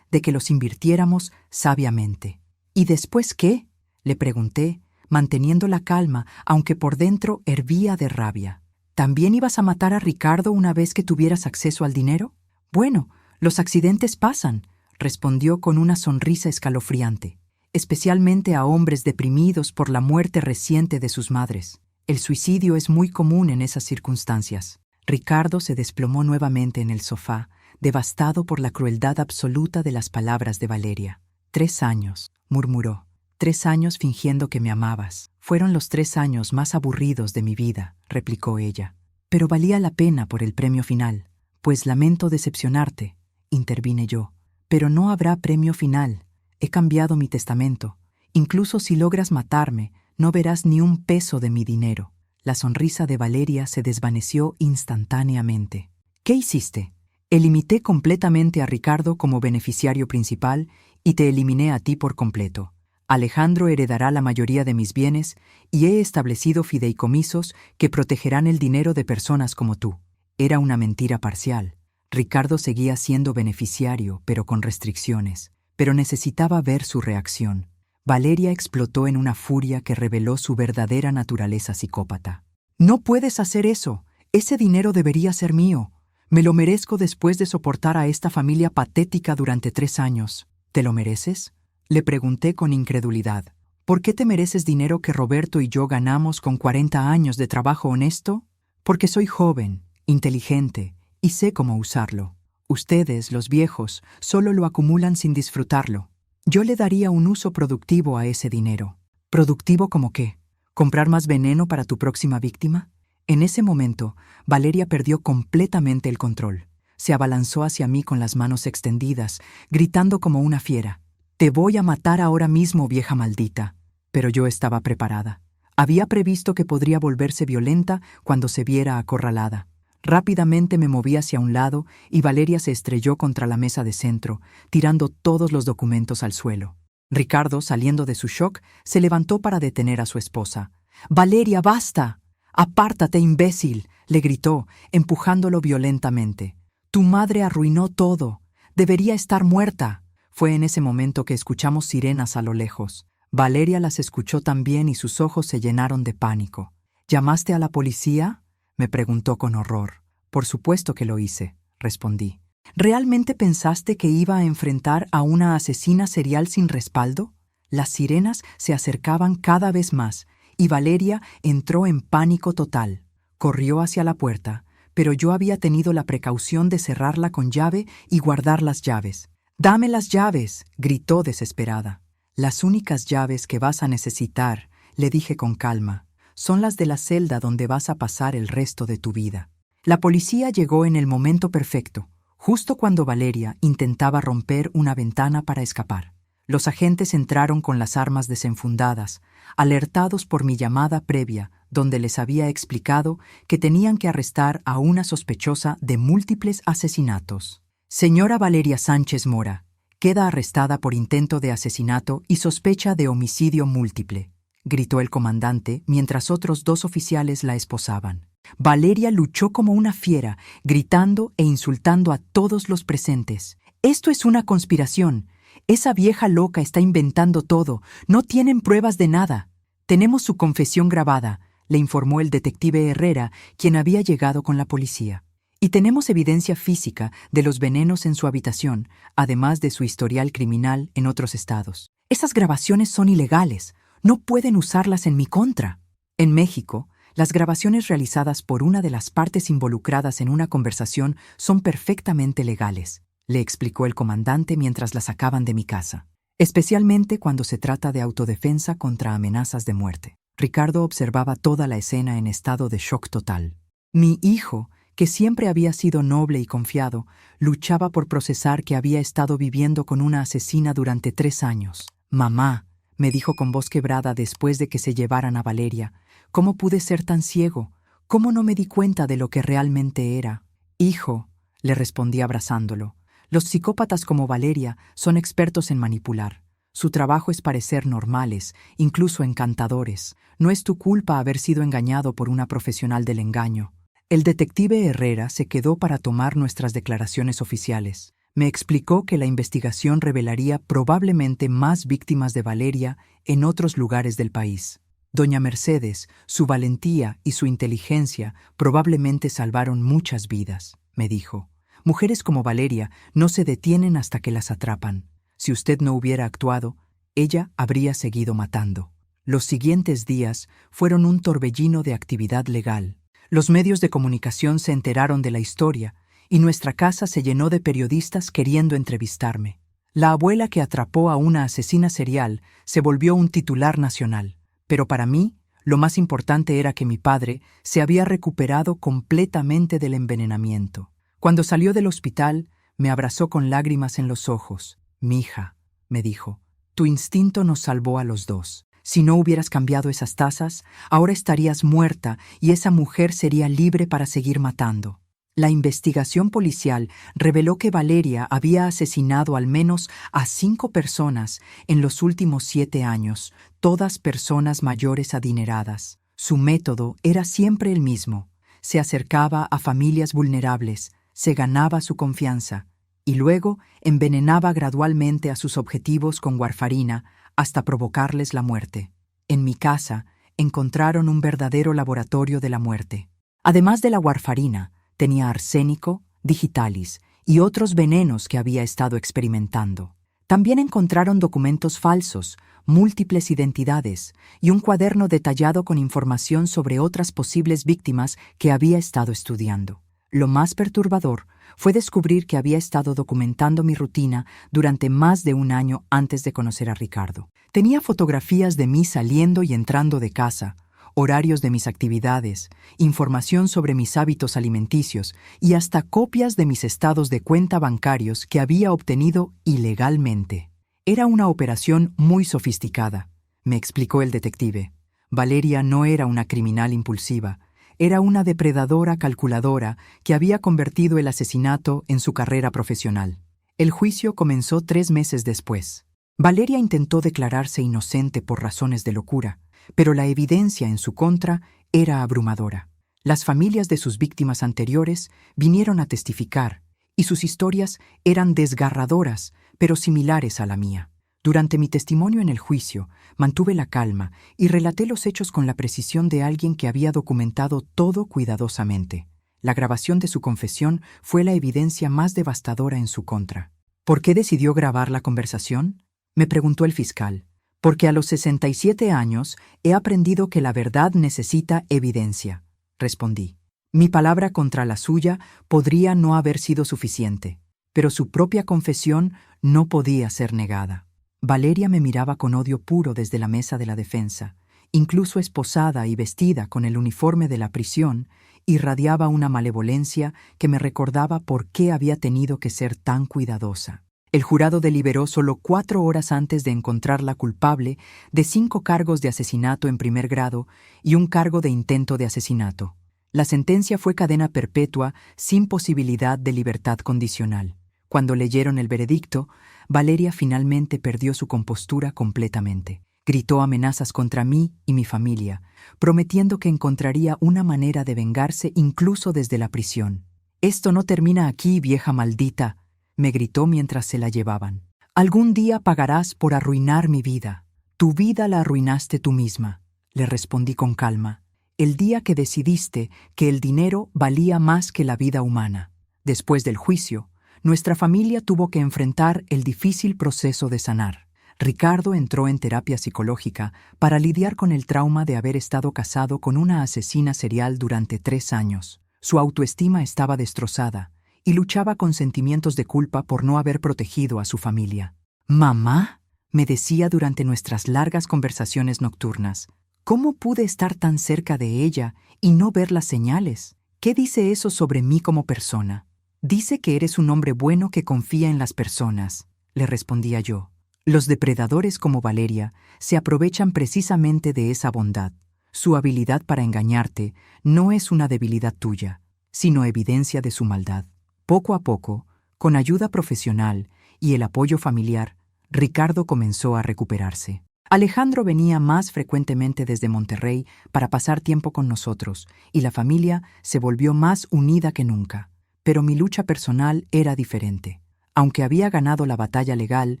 de que los invirtiéramos sabiamente. ¿Y después qué?, le pregunté, manteniendo la calma, aunque por dentro hervía de rabia. ¿También ibas a matar a Ricardo una vez que tuvieras acceso al dinero? Bueno, los accidentes pasan, respondió con una sonrisa escalofriante. Especialmente a hombres deprimidos por la muerte reciente de sus madres. El suicidio es muy común en esas circunstancias. Ricardo se desplomó nuevamente en el sofá, devastado por la crueldad absoluta de las palabras de Valeria. 3 años, murmuró. 3 años fingiendo que me amabas. Fueron los 3 años más aburridos de mi vida, replicó ella. Pero valía la pena por el premio final. Pues lamento decepcionarte, intervine yo. Pero no habrá premio final. He cambiado mi testamento. Incluso si logras matarme, no verás ni un peso de mi dinero. La sonrisa de Valeria se desvaneció instantáneamente. ¿Qué hiciste? Elimité completamente a Ricardo como beneficiario principal y te eliminé a ti por completo. Alejandro heredará la mayoría de mis bienes y he establecido fideicomisos que protegerán el dinero de personas como tú. Era una mentira parcial. Ricardo seguía siendo beneficiario, pero con restricciones. Pero necesitaba ver su reacción. Valeria explotó en una furia que reveló su verdadera naturaleza psicópata. «No puedes hacer eso. Ese dinero debería ser mío. Me lo merezco después de soportar a esta familia patética durante 3 años. ¿Te lo mereces?», le pregunté con incredulidad. «¿Por qué te mereces dinero que Roberto y yo ganamos con 40 años de trabajo honesto? Porque soy joven, inteligente y sé cómo usarlo. Ustedes, los viejos, solo lo acumulan sin disfrutarlo. Yo le daría un uso productivo a ese dinero». ¿Productivo como qué? ¿Comprar más veneno para tu próxima víctima? En ese momento, Valeria perdió completamente el control. Se abalanzó hacia mí con las manos extendidas, gritando como una fiera. «Te voy a matar ahora mismo, vieja maldita». Pero yo estaba preparada. Había previsto que podría volverse violenta cuando se viera acorralada. Rápidamente me moví hacia un lado y Valeria se estrelló contra la mesa de centro, tirando todos los documentos al suelo. Ricardo, saliendo de su shock, se levantó para detener a su esposa. «Valeria, basta. Apártate, imbécil», le gritó, empujándolo violentamente. «Tu madre arruinó todo. Debería estar muerta». Fue en ese momento que escuchamos sirenas a lo lejos. Valeria las escuchó también y sus ojos se llenaron de pánico. «¿Llamaste a la policía?», me preguntó con horror. «Por supuesto que lo hice», respondí. ¿Realmente pensaste que iba a enfrentar a una asesina serial sin respaldo? Las sirenas se acercaban cada vez más y Valeria entró en pánico total. Corrió hacia la puerta, pero yo había tenido la precaución de cerrarla con llave y guardar las llaves. «¡Dame las llaves!», gritó desesperada. «Las únicas llaves que vas a necesitar», le dije con calma, «son las de la celda donde vas a pasar el resto de tu vida». La policía llegó en el momento perfecto, justo cuando Valeria intentaba romper una ventana para escapar. Los agentes entraron con las armas desenfundadas, alertados por mi llamada previa, donde les había explicado que tenían que arrestar a una sospechosa de múltiples asesinatos. Señora Valeria Sánchez Mora, queda arrestada por intento de asesinato y sospecha de homicidio múltiple, gritó el comandante mientras otros 2 oficiales la esposaban. Valeria luchó como una fiera, gritando e insultando a todos los presentes. «Esto es una conspiración. Esa vieja loca está inventando todo. No tienen pruebas de nada. Tenemos su confesión grabada», le informó el detective Herrera, quien había llegado con la policía. «Y tenemos evidencia física de los venenos en su habitación, además de su historial criminal en otros estados. Esas grabaciones son ilegales. No pueden usarlas en mi contra». En México, las grabaciones realizadas por una de las partes involucradas en una conversación son perfectamente legales, le explicó el comandante mientras la sacaban de mi casa, especialmente cuando se trata de autodefensa contra amenazas de muerte. Ricardo observaba toda la escena en estado de shock total. Mi hijo, que siempre había sido noble y confiado, luchaba por procesar que había estado viviendo con una asesina durante 3 años. «Mamá», me dijo con voz quebrada después de que se llevaran a Valeria, «¿cómo pude ser tan ciego? ¿Cómo no me di cuenta de lo que realmente era?» «Hijo», le respondí abrazándolo, «los psicópatas como Valeria son expertos en manipular. Su trabajo es parecer normales, incluso encantadores. No es tu culpa haber sido engañado por una profesional del engaño». El detective Herrera se quedó para tomar nuestras declaraciones oficiales. Me explicó que la investigación revelaría probablemente más víctimas de Valeria en otros lugares del país. Doña Mercedes, su valentía y su inteligencia probablemente salvaron muchas vidas, me dijo. Mujeres como Valeria no se detienen hasta que las atrapan. Si usted no hubiera actuado, ella habría seguido matando. Los siguientes días fueron un torbellino de actividad legal. Los medios de comunicación se enteraron de la historia y nuestra casa se llenó de periodistas queriendo entrevistarme. La abuela que atrapó a una asesina serial se volvió un titular nacional, pero para mí lo más importante era que mi padre se había recuperado completamente del envenenamiento. Cuando salió del hospital, me abrazó con lágrimas en los ojos. «Mija», me dijo, «tu instinto nos salvó a los 2. Si no hubieras cambiado esas tazas, ahora estarías muerta y esa mujer sería libre para seguir matando». La investigación policial reveló que Valeria había asesinado al menos a 5 personas en los últimos 7 años, todas personas mayores adineradas. Su método era siempre el mismo. Se acercaba a familias vulnerables, se ganaba su confianza y luego envenenaba gradualmente a sus objetivos con warfarina hasta provocarles la muerte. En mi casa encontraron un verdadero laboratorio de la muerte. Además de la warfarina, tenía arsénico, digitalis y otros venenos que había estado experimentando. También encontraron documentos falsos, múltiples identidades y un cuaderno detallado con información sobre otras posibles víctimas que había estado estudiando. Lo más perturbador fue descubrir que había estado documentando mi rutina durante más de 1 año antes de conocer a Ricardo. Tenía fotografías de mí saliendo y entrando de casa, horarios de mis actividades, información sobre mis hábitos alimenticios y hasta copias de mis estados de cuenta bancarios que había obtenido ilegalmente. Era una operación muy sofisticada, me explicó el detective. Valeria no era una criminal impulsiva, era una depredadora calculadora que había convertido el asesinato en su carrera profesional. El juicio comenzó 3 meses después. Valeria intentó declararse inocente por razones de locura, pero la evidencia en su contra era abrumadora. Las familias de sus víctimas anteriores vinieron a testificar, y sus historias eran desgarradoras, pero similares a la mía. Durante mi testimonio en el juicio, mantuve la calma y relaté los hechos con la precisión de alguien que había documentado todo cuidadosamente. La grabación de su confesión fue la evidencia más devastadora en su contra. ¿Por qué decidió grabar la conversación?, me preguntó el fiscal. «Porque a los 67 años he aprendido que la verdad necesita evidencia», respondí. Mi palabra contra la suya podría no haber sido suficiente, pero su propia confesión no podía ser negada. Valeria me miraba con odio puro desde la mesa de la defensa, Incluso esposada y vestida con el uniforme de la prisión, irradiaba una malevolencia que me recordaba por qué había tenido que ser tan cuidadosa. El jurado deliberó solo 4 horas antes de encontrarla culpable de 5 cargos de asesinato en primer grado y un cargo de intento de asesinato. La sentencia fue cadena perpetua sin posibilidad de libertad condicional. Cuando leyeron el veredicto, Valeria finalmente perdió su compostura completamente. Gritó amenazas contra mí y mi familia, prometiendo que encontraría una manera de vengarse incluso desde la prisión. «Esto no termina aquí, vieja maldita», me gritó mientras se la llevaban. «Algún día pagarás por arruinar mi vida. Tu vida la arruinaste tú misma», le respondí con calma. «El día que decidiste que el dinero valía más que la vida humana». Después del juicio, nuestra familia tuvo que enfrentar el difícil proceso de sanar. Ricardo entró en terapia psicológica para lidiar con el trauma de haber estado casado con una asesina serial durante 3 años. Su autoestima estaba destrozada y luchaba con sentimientos de culpa por no haber protegido a su familia. «Mamá», me decía durante nuestras largas conversaciones nocturnas, «¿cómo pude estar tan cerca de ella y no ver las señales? ¿Qué dice eso sobre mí como persona?» «Dice que eres un hombre bueno que confía en las personas», le respondía yo. Los depredadores como Valeria se aprovechan precisamente de esa bondad. Su habilidad para engañarte no es una debilidad tuya, sino evidencia de su maldad. Poco a poco, con ayuda profesional y el apoyo familiar, Ricardo comenzó a recuperarse. Alejandro venía más frecuentemente desde Monterrey para pasar tiempo con nosotros, y la familia se volvió más unida que nunca. Pero mi lucha personal era diferente. Aunque había ganado la batalla legal,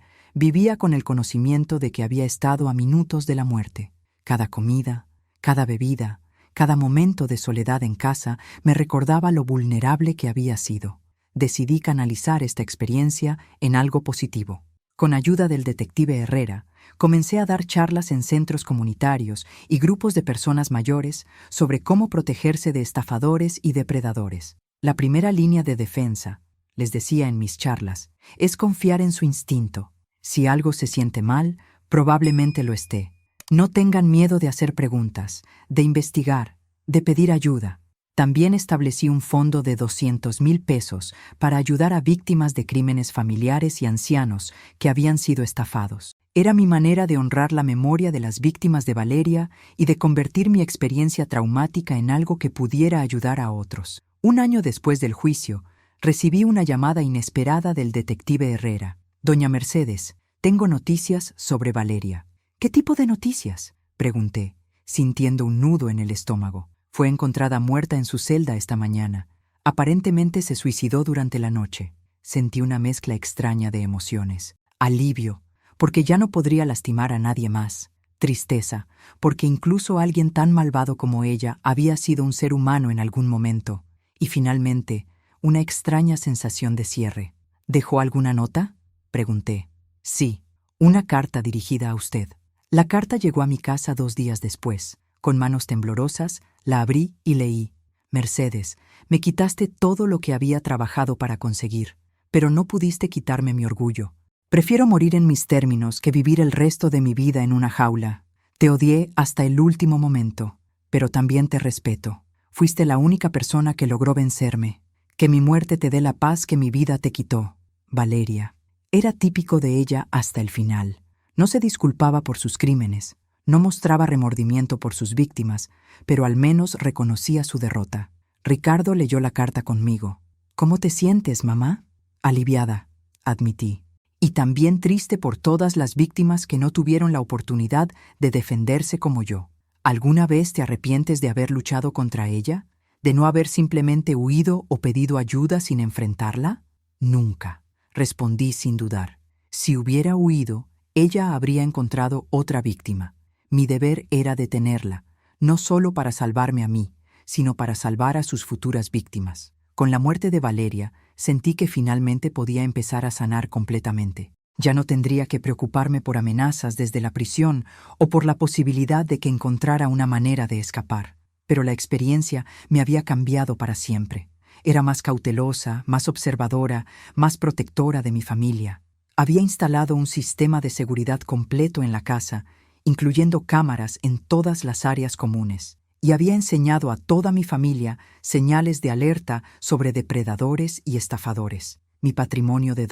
vivía con el conocimiento de que había estado a minutos de la muerte. Cada comida, cada bebida, cada momento de soledad en casa me recordaba lo vulnerable que había sido. Decidí canalizar esta experiencia en algo positivo. Con ayuda del detective Herrera, comencé a dar charlas en centros comunitarios y grupos de personas mayores sobre cómo protegerse de estafadores y depredadores. La primera línea de defensa, les decía en mis charlas, es confiar en su instinto. Si algo se siente mal, probablemente lo esté. No tengan miedo de hacer preguntas, de investigar, de pedir ayuda. También establecí un fondo de 200,000 pesos para ayudar a víctimas de crímenes familiares y ancianos que habían sido estafados. Era mi manera de honrar la memoria de las víctimas de Valeria y de convertir mi experiencia traumática en algo que pudiera ayudar a otros. Un año después del juicio, recibí una llamada inesperada del detective Herrera. «Doña Mercedes, tengo noticias sobre Valeria». «¿Qué tipo de noticias?», pregunté, sintiendo un nudo en el estómago. «Fue encontrada muerta en su celda esta mañana. Aparentemente se suicidó durante la noche». Sentí una mezcla extraña de emociones. Alivio, porque ya no podría lastimar a nadie más. Tristeza, porque incluso alguien tan malvado como ella había sido un ser humano en algún momento. Y finalmente, una extraña sensación de cierre. «¿Dejó alguna nota?», pregunté. «Sí, una carta dirigida a usted». La carta llegó a mi casa 2 días después. Con manos temblorosas, la abrí y leí. «Mercedes, me quitaste todo lo que había trabajado para conseguir, pero no pudiste quitarme mi orgullo. Prefiero morir en mis términos que vivir el resto de mi vida en una jaula. Te odié hasta el último momento, pero también te respeto. Fuiste la única persona que logró vencerme. Que mi muerte te dé la paz que mi vida te quitó. Valeria». Era típico de ella hasta el final. No se disculpaba por sus crímenes, no mostraba remordimiento por sus víctimas, pero al menos reconocía su derrota. Ricardo leyó la carta conmigo. «¿Cómo te sientes, mamá?». «Aliviada», admití. «Y también triste por todas las víctimas que no tuvieron la oportunidad de defenderse como yo. ¿Alguna vez te arrepientes de haber luchado contra ella? ¿De no haber simplemente huido o pedido ayuda sin enfrentarla?». «Nunca», respondí sin dudar. «Si hubiera huido, ella habría encontrado otra víctima. Mi deber era detenerla, no solo para salvarme a mí, sino para salvar a sus futuras víctimas». Con la muerte de Valeria, sentí que finalmente podía empezar a sanar completamente. Ya no tendría que preocuparme por amenazas desde la prisión o por la posibilidad de que encontrara una manera de escapar. Pero la experiencia me había cambiado para siempre. Era más cautelosa, más observadora, más protectora de mi familia. Había instalado un sistema de seguridad completo en la casa incluyendo cámaras en todas las áreas comunes, y había enseñado a toda mi familia señales de alerta sobre depredadores y estafadores. Mi patrimonio de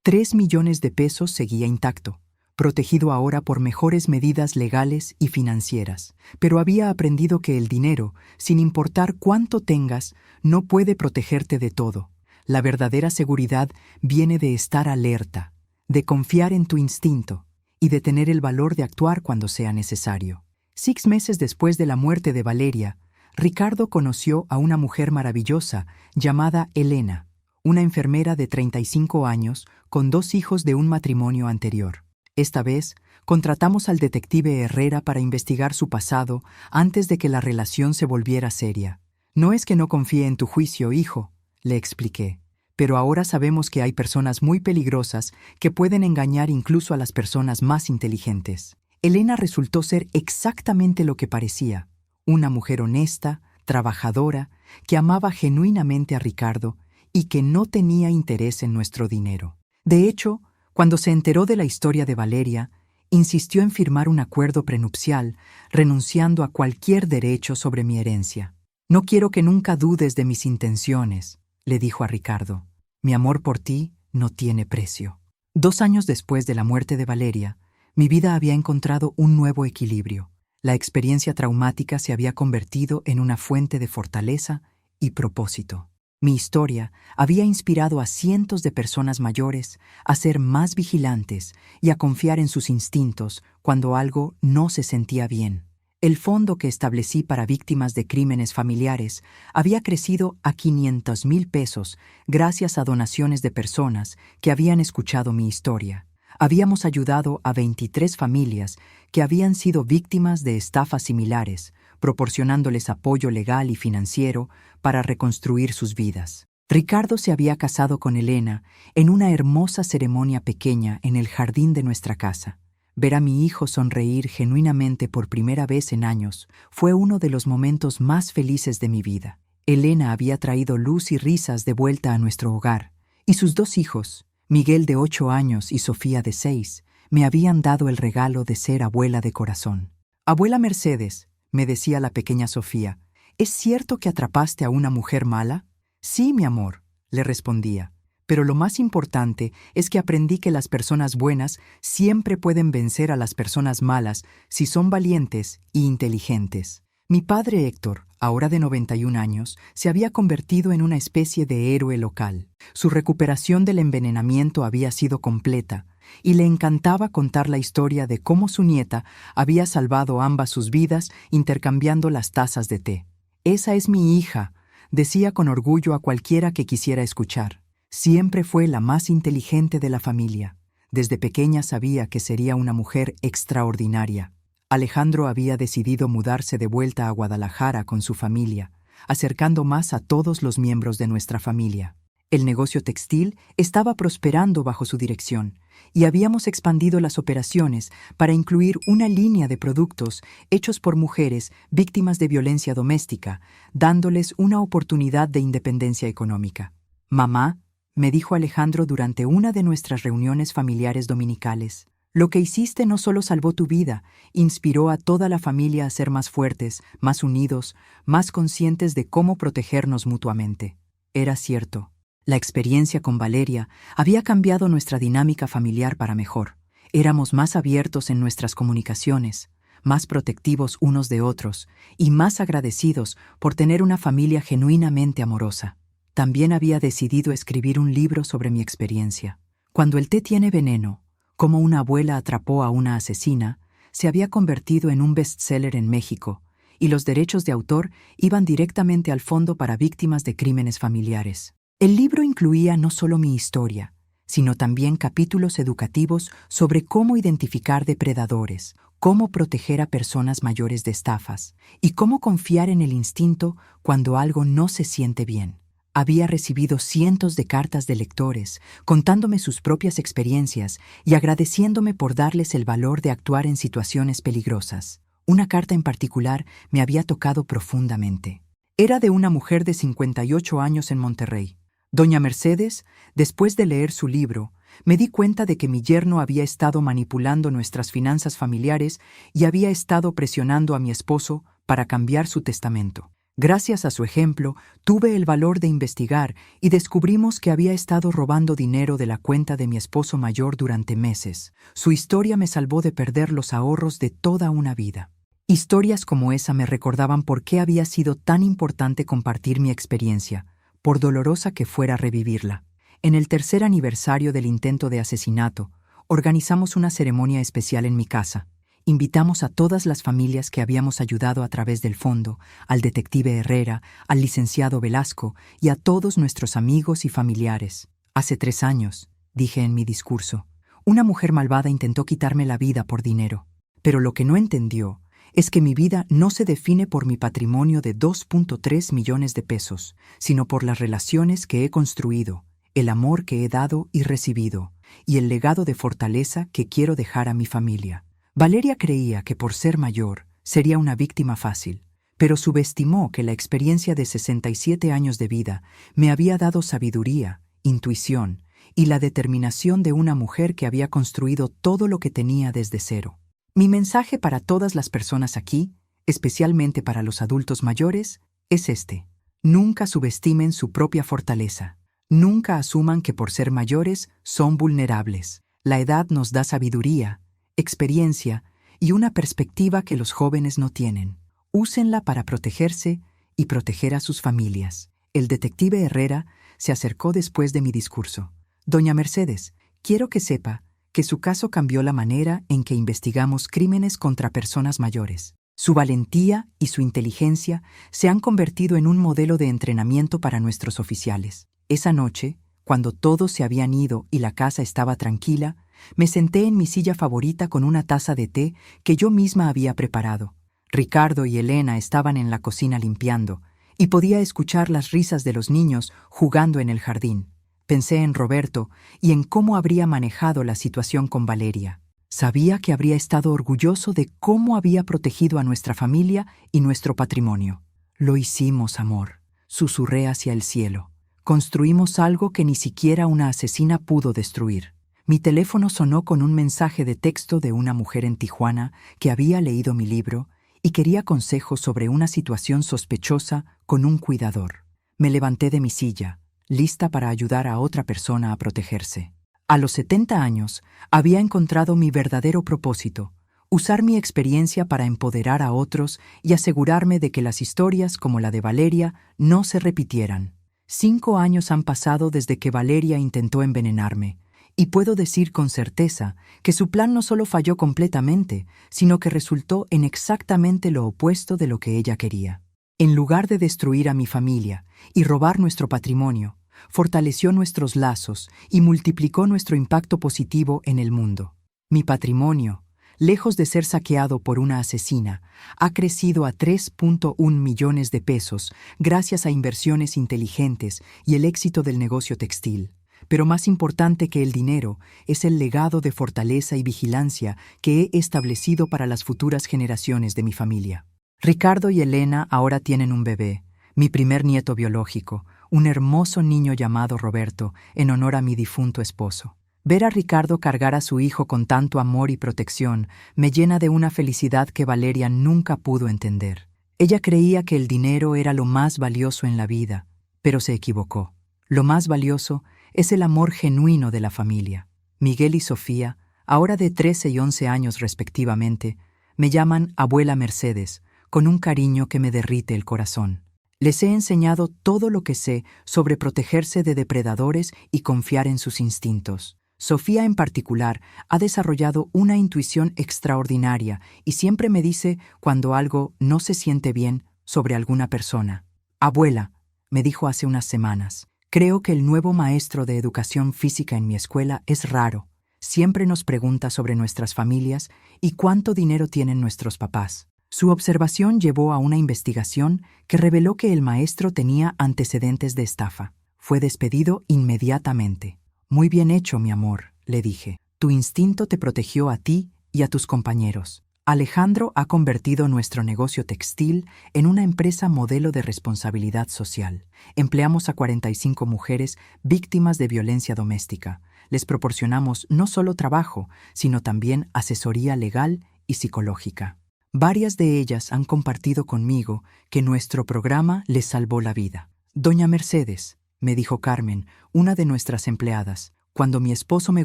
3 millones de pesos seguía intacto, protegido ahora por mejores medidas legales y financieras, pero había aprendido que el dinero, sin importar cuánto tengas, no puede protegerte de todo. La verdadera seguridad viene de estar alerta, de confiar en tu instinto y de tener el valor de actuar cuando sea necesario. 6 meses después de la muerte de Valeria, Ricardo conoció a una mujer maravillosa llamada Elena, una enfermera de 35 años con 2 hijos de un matrimonio anterior. Esta vez, contratamos al detective Herrera para investigar su pasado antes de que la relación se volviera seria. No es que no confíe en tu juicio, hijo, le expliqué, pero ahora sabemos que hay personas muy peligrosas que pueden engañar incluso a las personas más inteligentes. Elena resultó ser exactamente lo que parecía, una mujer honesta, trabajadora, que amaba genuinamente a Ricardo y que no tenía interés en nuestro dinero. De hecho, cuando se enteró de la historia de Valeria, insistió en firmar un acuerdo prenupcial, renunciando a cualquier derecho sobre mi herencia. «No quiero que nunca dudes de mis intenciones», le dijo a Ricardo. «Mi amor por ti no tiene precio». 2 años después de la muerte de Valeria, mi vida había encontrado un nuevo equilibrio. La experiencia traumática se había convertido en una fuente de fortaleza y propósito. Mi historia había inspirado a cientos de personas mayores a ser más vigilantes y a confiar en sus instintos cuando algo no se sentía bien. El fondo que establecí para víctimas de crímenes familiares había crecido a 500,000 pesos gracias a donaciones de personas que habían escuchado mi historia. Habíamos ayudado a 23 familias que habían sido víctimas de estafas similares, proporcionándoles apoyo legal y financiero para reconstruir sus vidas. Ricardo se había casado con Elena en una hermosa ceremonia pequeña en el jardín de nuestra casa. Ver a mi hijo sonreír genuinamente por primera vez en años fue uno de los momentos más felices de mi vida. Elena había traído luz y risas de vuelta a nuestro hogar, y sus 2 hijos, Miguel de 8 años y Sofía de 6, me habían dado el regalo de ser abuela de corazón. «Abuela Mercedes», me decía la pequeña Sofía, «¿es cierto que atrapaste a una mujer mala?» «Sí, mi amor», le respondía, «pero lo más importante es que aprendí que las personas buenas siempre pueden vencer a las personas malas si son valientes e inteligentes». Mi padre Héctor, ahora de 91 años, se había convertido en una especie de héroe local. Su recuperación del envenenamiento había sido completa, y le encantaba contar la historia de cómo su nieta había salvado ambas sus vidas intercambiando las tazas de té. «Esa es mi hija», decía con orgullo a cualquiera que quisiera escuchar. Siempre fue la más inteligente de la familia. Desde pequeña sabía que sería una mujer extraordinaria. Alejandro había decidido mudarse de vuelta a Guadalajara con su familia, acercando más a todos los miembros de nuestra familia. El negocio textil estaba prosperando bajo su dirección, y habíamos expandido las operaciones para incluir una línea de productos hechos por mujeres víctimas de violencia doméstica, dándoles una oportunidad de independencia económica. «Mamá», me dijo Alejandro durante una de nuestras reuniones familiares dominicales, «lo que hiciste no solo salvó tu vida, inspiró a toda la familia a ser más fuertes, más unidos, más conscientes de cómo protegernos mutuamente». Era cierto. La experiencia con Valeria había cambiado nuestra dinámica familiar para mejor. Éramos más abiertos en nuestras comunicaciones, más protectivos unos de otros y más agradecidos por tener una familia genuinamente amorosa. También había decidido escribir un libro sobre mi experiencia. Cuando el té tiene veneno, cómo una abuela atrapó a una asesina, se había convertido en un bestseller en México, y los derechos de autor iban directamente al Fondo para Víctimas de Crímenes Familiares. El libro incluía no solo mi historia, sino también capítulos educativos sobre cómo identificar depredadores, cómo proteger a personas mayores de estafas y cómo confiar en el instinto cuando algo no se siente bien. Había recibido cientos de cartas de lectores, contándome sus propias experiencias y agradeciéndome por darles el valor de actuar en situaciones peligrosas. Una carta en particular me había tocado profundamente. Era de una mujer de 58 años en Monterrey. Doña Mercedes, después de leer su libro, Me di cuenta de que mi yerno había estado manipulando nuestras finanzas familiares y había estado presionando a mi esposo para cambiar su testamento. Gracias a su ejemplo, tuve el valor de investigar y descubrimos que había estado robando dinero de la cuenta de mi esposo mayor durante meses. Su historia me salvó de perder los ahorros de toda una vida. Historias como esa me recordaban por qué había sido tan importante compartir mi experiencia, por dolorosa que fuera revivirla. En el tercer aniversario del intento de asesinato, organizamos una ceremonia especial en mi casa. Invitamos a todas las familias que habíamos ayudado a través del fondo, al detective Herrera, al licenciado Velasco y a todos nuestros amigos y familiares. Hace 3 años, dije en mi discurso, una mujer malvada intentó quitarme la vida por dinero. Pero lo que no entendió es que mi vida no se define por mi patrimonio de 2.3 millones de pesos, sino por las relaciones que he construido, el amor que he dado y recibido, y el legado de fortaleza que quiero dejar a mi familia. Valeria creía que por ser mayor sería una víctima fácil, pero subestimó que la experiencia de 67 años de vida me había dado sabiduría, intuición y la determinación de una mujer que había construido todo lo que tenía desde cero. Mi mensaje para todas las personas aquí, especialmente para los adultos mayores, es este: nunca subestimen su propia fortaleza. Nunca asuman que por ser mayores son vulnerables. La edad nos da sabiduría, experiencia y una perspectiva que los jóvenes no tienen. Úsenla para protegerse y proteger a sus familias. El detective Herrera se acercó después de mi discurso. Doña Mercedes, quiero que sepa que su caso cambió la manera en que investigamos crímenes contra personas mayores. Su valentía y su inteligencia se han convertido en un modelo de entrenamiento para nuestros oficiales. Esa noche, cuando todos se habían ido y la casa estaba tranquila, me senté en mi silla favorita con una taza de té que yo misma había preparado. Ricardo y Elena estaban en la cocina limpiando, y podía escuchar las risas de los niños jugando en el jardín. Pensé en Roberto y en cómo habría manejado la situación con Valeria. Sabía que habría estado orgulloso de cómo había protegido a nuestra familia y nuestro patrimonio. Lo hicimos, amor, susurré hacia el cielo. Construimos algo que ni siquiera una asesina pudo destruir. Mi teléfono sonó con un mensaje de texto de una mujer en Tijuana que había leído mi libro y quería consejos sobre una situación sospechosa con un cuidador. Me levanté de mi silla, lista para ayudar a otra persona a protegerse. A los 70 años, había encontrado mi verdadero propósito: usar mi experiencia para empoderar a otros y asegurarme de que las historias como la de Valeria no se repitieran. 5 años han pasado desde que Valeria intentó envenenarme, y puedo decir con certeza que su plan no solo falló completamente, sino que resultó en exactamente lo opuesto de lo que ella quería. En lugar de destruir a mi familia y robar nuestro patrimonio, fortaleció nuestros lazos y multiplicó nuestro impacto positivo en el mundo. Mi patrimonio, lejos de ser saqueado por una asesina, ha crecido a 3.1 millones de pesos gracias a inversiones inteligentes y el éxito del negocio textil. Pero más importante que el dinero es el legado de fortaleza y vigilancia que he establecido para las futuras generaciones de mi familia. Ricardo y Elena ahora tienen un bebé, mi primer nieto biológico, un hermoso niño llamado Roberto, en honor a mi difunto esposo. Ver a Ricardo cargar a su hijo con tanto amor y protección me llena de una felicidad que Valeria nunca pudo entender. Ella creía que el dinero era lo más valioso en la vida, pero se equivocó. Lo más valioso es el amor genuino de la familia. Miguel y Sofía, ahora de 13 y 11 años respectivamente, me llaman Abuela Mercedes, con un cariño que me derrite el corazón. Les he enseñado todo lo que sé sobre protegerse de depredadores y confiar en sus instintos. Sofía, en particular, ha desarrollado una intuición extraordinaria y siempre me dice cuando algo no se siente bien sobre alguna persona. Abuela, me dijo hace unas semanas, creo que el nuevo maestro de educación física en mi escuela es raro. Siempre nos pregunta sobre nuestras familias y cuánto dinero tienen nuestros papás. Su observación llevó a una investigación que reveló que el maestro tenía antecedentes de estafa. Fue despedido inmediatamente. Muy bien hecho, mi amor, le dije. Tu instinto te protegió a ti y a tus compañeros. Alejandro ha convertido nuestro negocio textil en una empresa modelo de responsabilidad social. Empleamos a 45 mujeres víctimas de violencia doméstica. Les proporcionamos no solo trabajo, sino también asesoría legal y psicológica. Varias de ellas han compartido conmigo que nuestro programa les salvó la vida. Doña Mercedes, me dijo Carmen, una de nuestras empleadas, cuando mi esposo me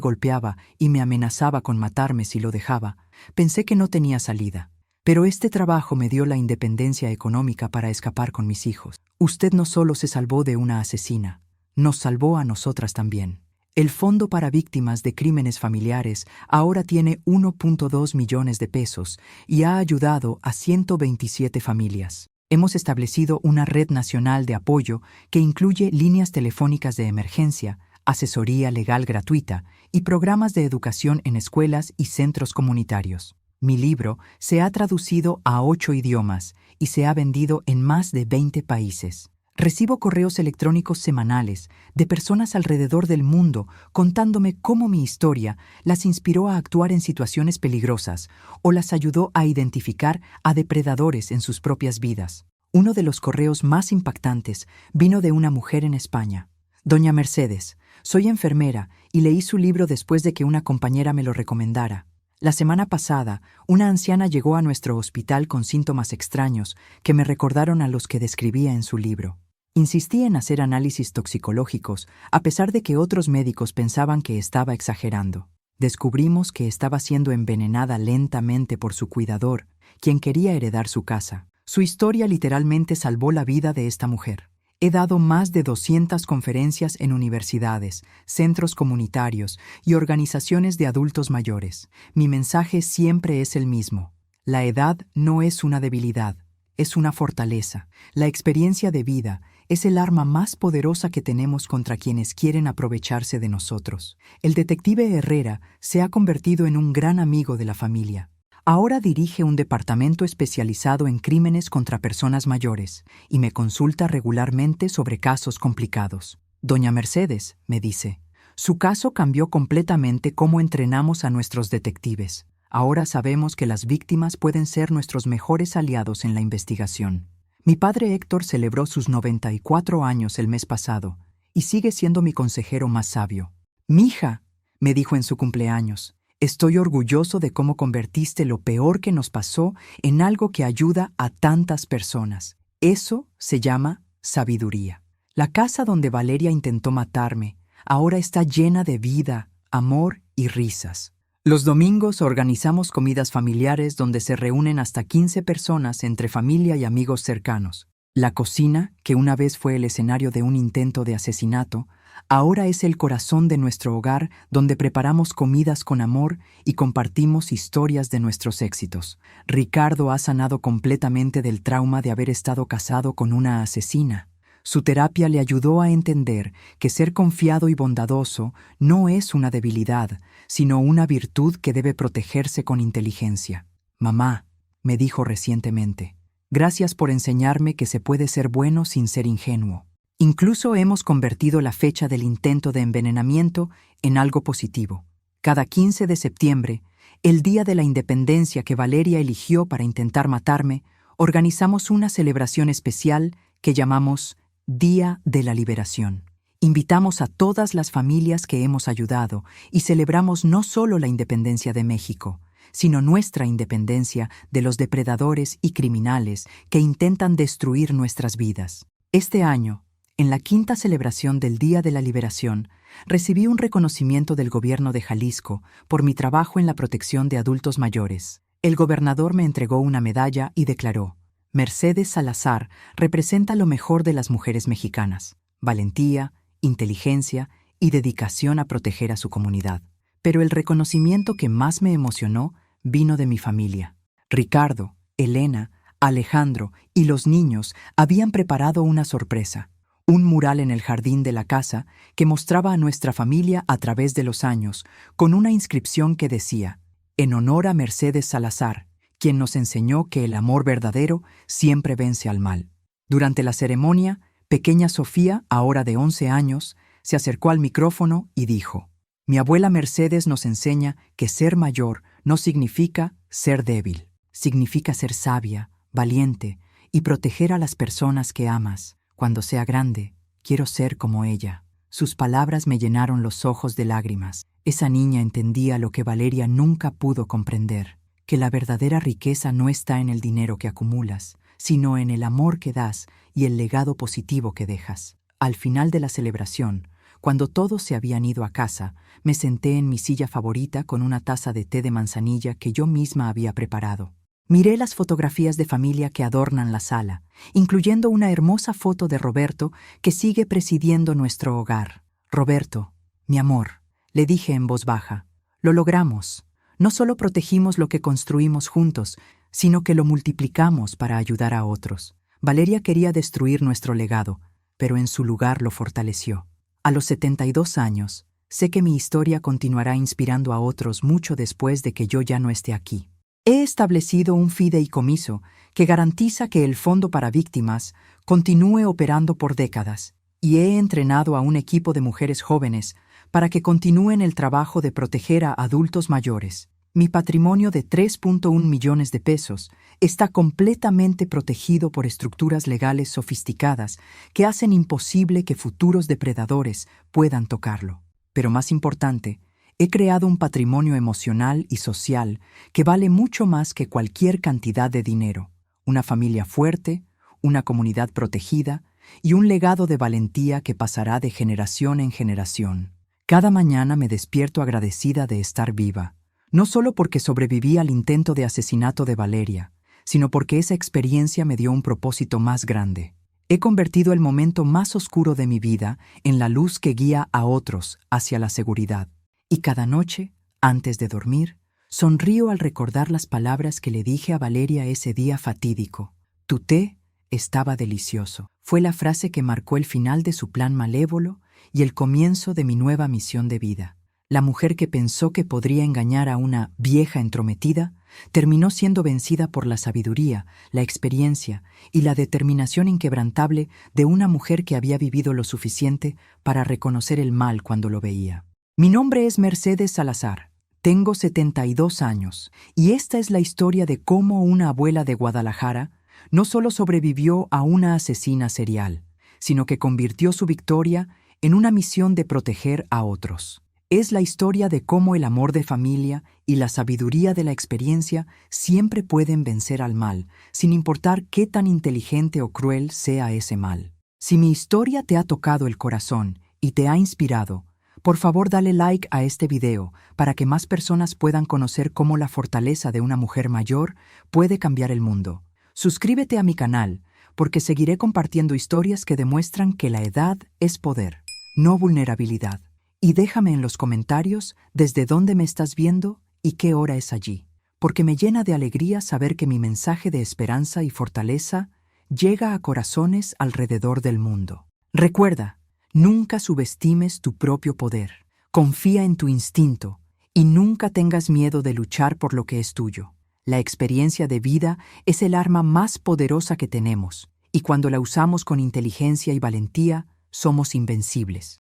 golpeaba y me amenazaba con matarme si lo dejaba, pensé que no tenía salida. Pero este trabajo me dio la independencia económica para escapar con mis hijos. Usted no solo se salvó de una asesina, nos salvó a nosotras también. El Fondo para Víctimas de Crímenes Familiares ahora tiene 1.2 millones de pesos y ha ayudado a 127 familias. Hemos establecido una red nacional de apoyo que incluye líneas telefónicas de emergencia, asesoría legal gratuita y programas de educación en escuelas y centros comunitarios. Mi libro se ha traducido a 8 idiomas y se ha vendido en más de 20 países. Recibo correos electrónicos semanales de personas alrededor del mundo contándome cómo mi historia las inspiró a actuar en situaciones peligrosas o las ayudó a identificar a depredadores en sus propias vidas. Uno de los correos más impactantes vino de una mujer en España. Doña Mercedes, soy enfermera y leí su libro después de que una compañera me lo recomendara. La semana pasada, una anciana llegó a nuestro hospital con síntomas extraños que me recordaron a los que describía en su libro. Insistí en hacer análisis toxicológicos, a pesar de que otros médicos pensaban que estaba exagerando. Descubrimos que estaba siendo envenenada lentamente por su cuidador, quien quería heredar su casa. Su historia literalmente salvó la vida de esta mujer. He dado más de 200 conferencias en universidades, centros comunitarios y organizaciones de adultos mayores. Mi mensaje siempre es el mismo. La edad no es una debilidad, es una fortaleza. La experiencia de vida es el arma más poderosa que tenemos contra quienes quieren aprovecharse de nosotros. El detective Herrera se ha convertido en un gran amigo de la familia. Ahora dirige un departamento especializado en crímenes contra personas mayores y me consulta regularmente sobre casos complicados. Doña Mercedes, me dice, su caso cambió completamente cómo entrenamos a nuestros detectives. Ahora sabemos que las víctimas pueden ser nuestros mejores aliados en la investigación. Mi padre Héctor celebró sus 94 años el mes pasado y sigue siendo mi consejero más sabio. Mija, me dijo en su cumpleaños, estoy orgulloso de cómo convertiste lo peor que nos pasó en algo que ayuda a tantas personas. Eso se llama sabiduría. La casa donde Valeria intentó matarme ahora está llena de vida, amor y risas. Los domingos organizamos comidas familiares donde se reúnen hasta 15 personas entre familia y amigos cercanos. La cocina, que una vez fue el escenario de un intento de asesinato, ahora es el corazón de nuestro hogar donde preparamos comidas con amor y compartimos historias de nuestros éxitos. Ricardo ha sanado completamente del trauma de haber estado casado con una asesina. Su terapia le ayudó a entender que ser confiado y bondadoso no es una debilidad, sino una virtud que debe protegerse con inteligencia. Mamá, me dijo recientemente, gracias por enseñarme que se puede ser bueno sin ser ingenuo. Incluso hemos convertido la fecha del intento de envenenamiento en algo positivo. Cada 15 de septiembre, el día de la independencia que Valeria eligió para intentar matarme, organizamos una celebración especial que llamamos Día de la Liberación. Invitamos a todas las familias que hemos ayudado y celebramos no solo la independencia de México, sino nuestra independencia de los depredadores y criminales que intentan destruir nuestras vidas. Este año, en la 5ª celebración del Día de la Liberación, recibí un reconocimiento del gobierno de Jalisco por mi trabajo en la protección de adultos mayores. El gobernador me entregó una medalla y declaró: Mercedes Salazar representa lo mejor de las mujeres mexicanas: valentía, inteligencia y dedicación a proteger a su comunidad. Pero el reconocimiento que más me emocionó vino de mi familia. Ricardo, Elena, Alejandro y los niños habían preparado una sorpresa. Un mural en el jardín de la casa que mostraba a nuestra familia a través de los años, con una inscripción que decía: en honor a Mercedes Salazar, quien nos enseñó que el amor verdadero siempre vence al mal. Durante la ceremonia, pequeña Sofía, ahora de 11 años, se acercó al micrófono y dijo: mi abuela Mercedes nos enseña que ser mayor no significa ser débil. significa ser sabia, valiente y proteger a las personas que amas. Cuando sea grande, quiero ser como ella. Sus palabras me llenaron los ojos de lágrimas. Esa niña entendía lo que Valeria nunca pudo comprender, que la verdadera riqueza no está en el dinero que acumulas, sino en el amor que das y el legado positivo que dejas. Al final de la celebración, cuando todos se habían ido a casa, me senté en mi silla favorita con una taza de té de manzanilla que yo misma había preparado. Miré las fotografías de familia que adornan la sala, incluyendo una hermosa foto de Roberto que sigue presidiendo nuestro hogar. Roberto, mi amor, le dije en voz baja, lo logramos. No solo protegimos lo que construimos juntos, sino que lo multiplicamos para ayudar a otros. Valeria quería destruir nuestro legado, pero en su lugar lo fortaleció. A los 72 años, sé que mi historia continuará inspirando a otros mucho después de que yo ya no esté aquí. He establecido un fideicomiso que garantiza que el Fondo para Víctimas continúe operando por décadas, y he entrenado a un equipo de mujeres jóvenes para que continúen el trabajo de proteger a adultos mayores. Mi patrimonio de 3.1 millones de pesos está completamente protegido por estructuras legales sofisticadas que hacen imposible que futuros depredadores puedan tocarlo. Pero más importante, he creado un patrimonio emocional y social que vale mucho más que cualquier cantidad de dinero. Una familia fuerte, una comunidad protegida y un legado de valentía que pasará de generación en generación. Cada mañana me despierto agradecida de estar viva, no solo porque sobreviví al intento de asesinato de Valeria, sino porque esa experiencia me dio un propósito más grande. He convertido el momento más oscuro de mi vida en la luz que guía a otros hacia la seguridad. Y cada noche, antes de dormir, sonrío al recordar las palabras que le dije a Valeria ese día fatídico. Tu té estaba delicioso. Fue la frase que marcó el final de su plan malévolo y el comienzo de mi nueva misión de vida. La mujer que pensó que podría engañar a una vieja entrometida terminó siendo vencida por la sabiduría, la experiencia y la determinación inquebrantable de una mujer que había vivido lo suficiente para reconocer el mal cuando lo veía. Mi nombre es Mercedes Salazar, tengo 72 años, y esta es la historia de cómo una abuela de Guadalajara no solo sobrevivió a una asesina serial, sino que convirtió su victoria en una misión de proteger a otros. Es la historia de cómo el amor de familia y la sabiduría de la experiencia siempre pueden vencer al mal, sin importar qué tan inteligente o cruel sea ese mal. Si mi historia te ha tocado el corazón y te ha inspirado, por favor dale like a este video para que más personas puedan conocer cómo la fortaleza de una mujer mayor puede cambiar el mundo. Suscríbete a mi canal, porque seguiré compartiendo historias que demuestran que la edad es poder, no vulnerabilidad. Y déjame en los comentarios desde dónde me estás viendo y qué hora es allí, porque me llena de alegría saber que mi mensaje de esperanza y fortaleza llega a corazones alrededor del mundo. Recuerda, nunca subestimes tu propio poder, confía en tu instinto y nunca tengas miedo de luchar por lo que es tuyo. La experiencia de vida es el arma más poderosa que tenemos, y cuando la usamos con inteligencia y valentía, somos invencibles.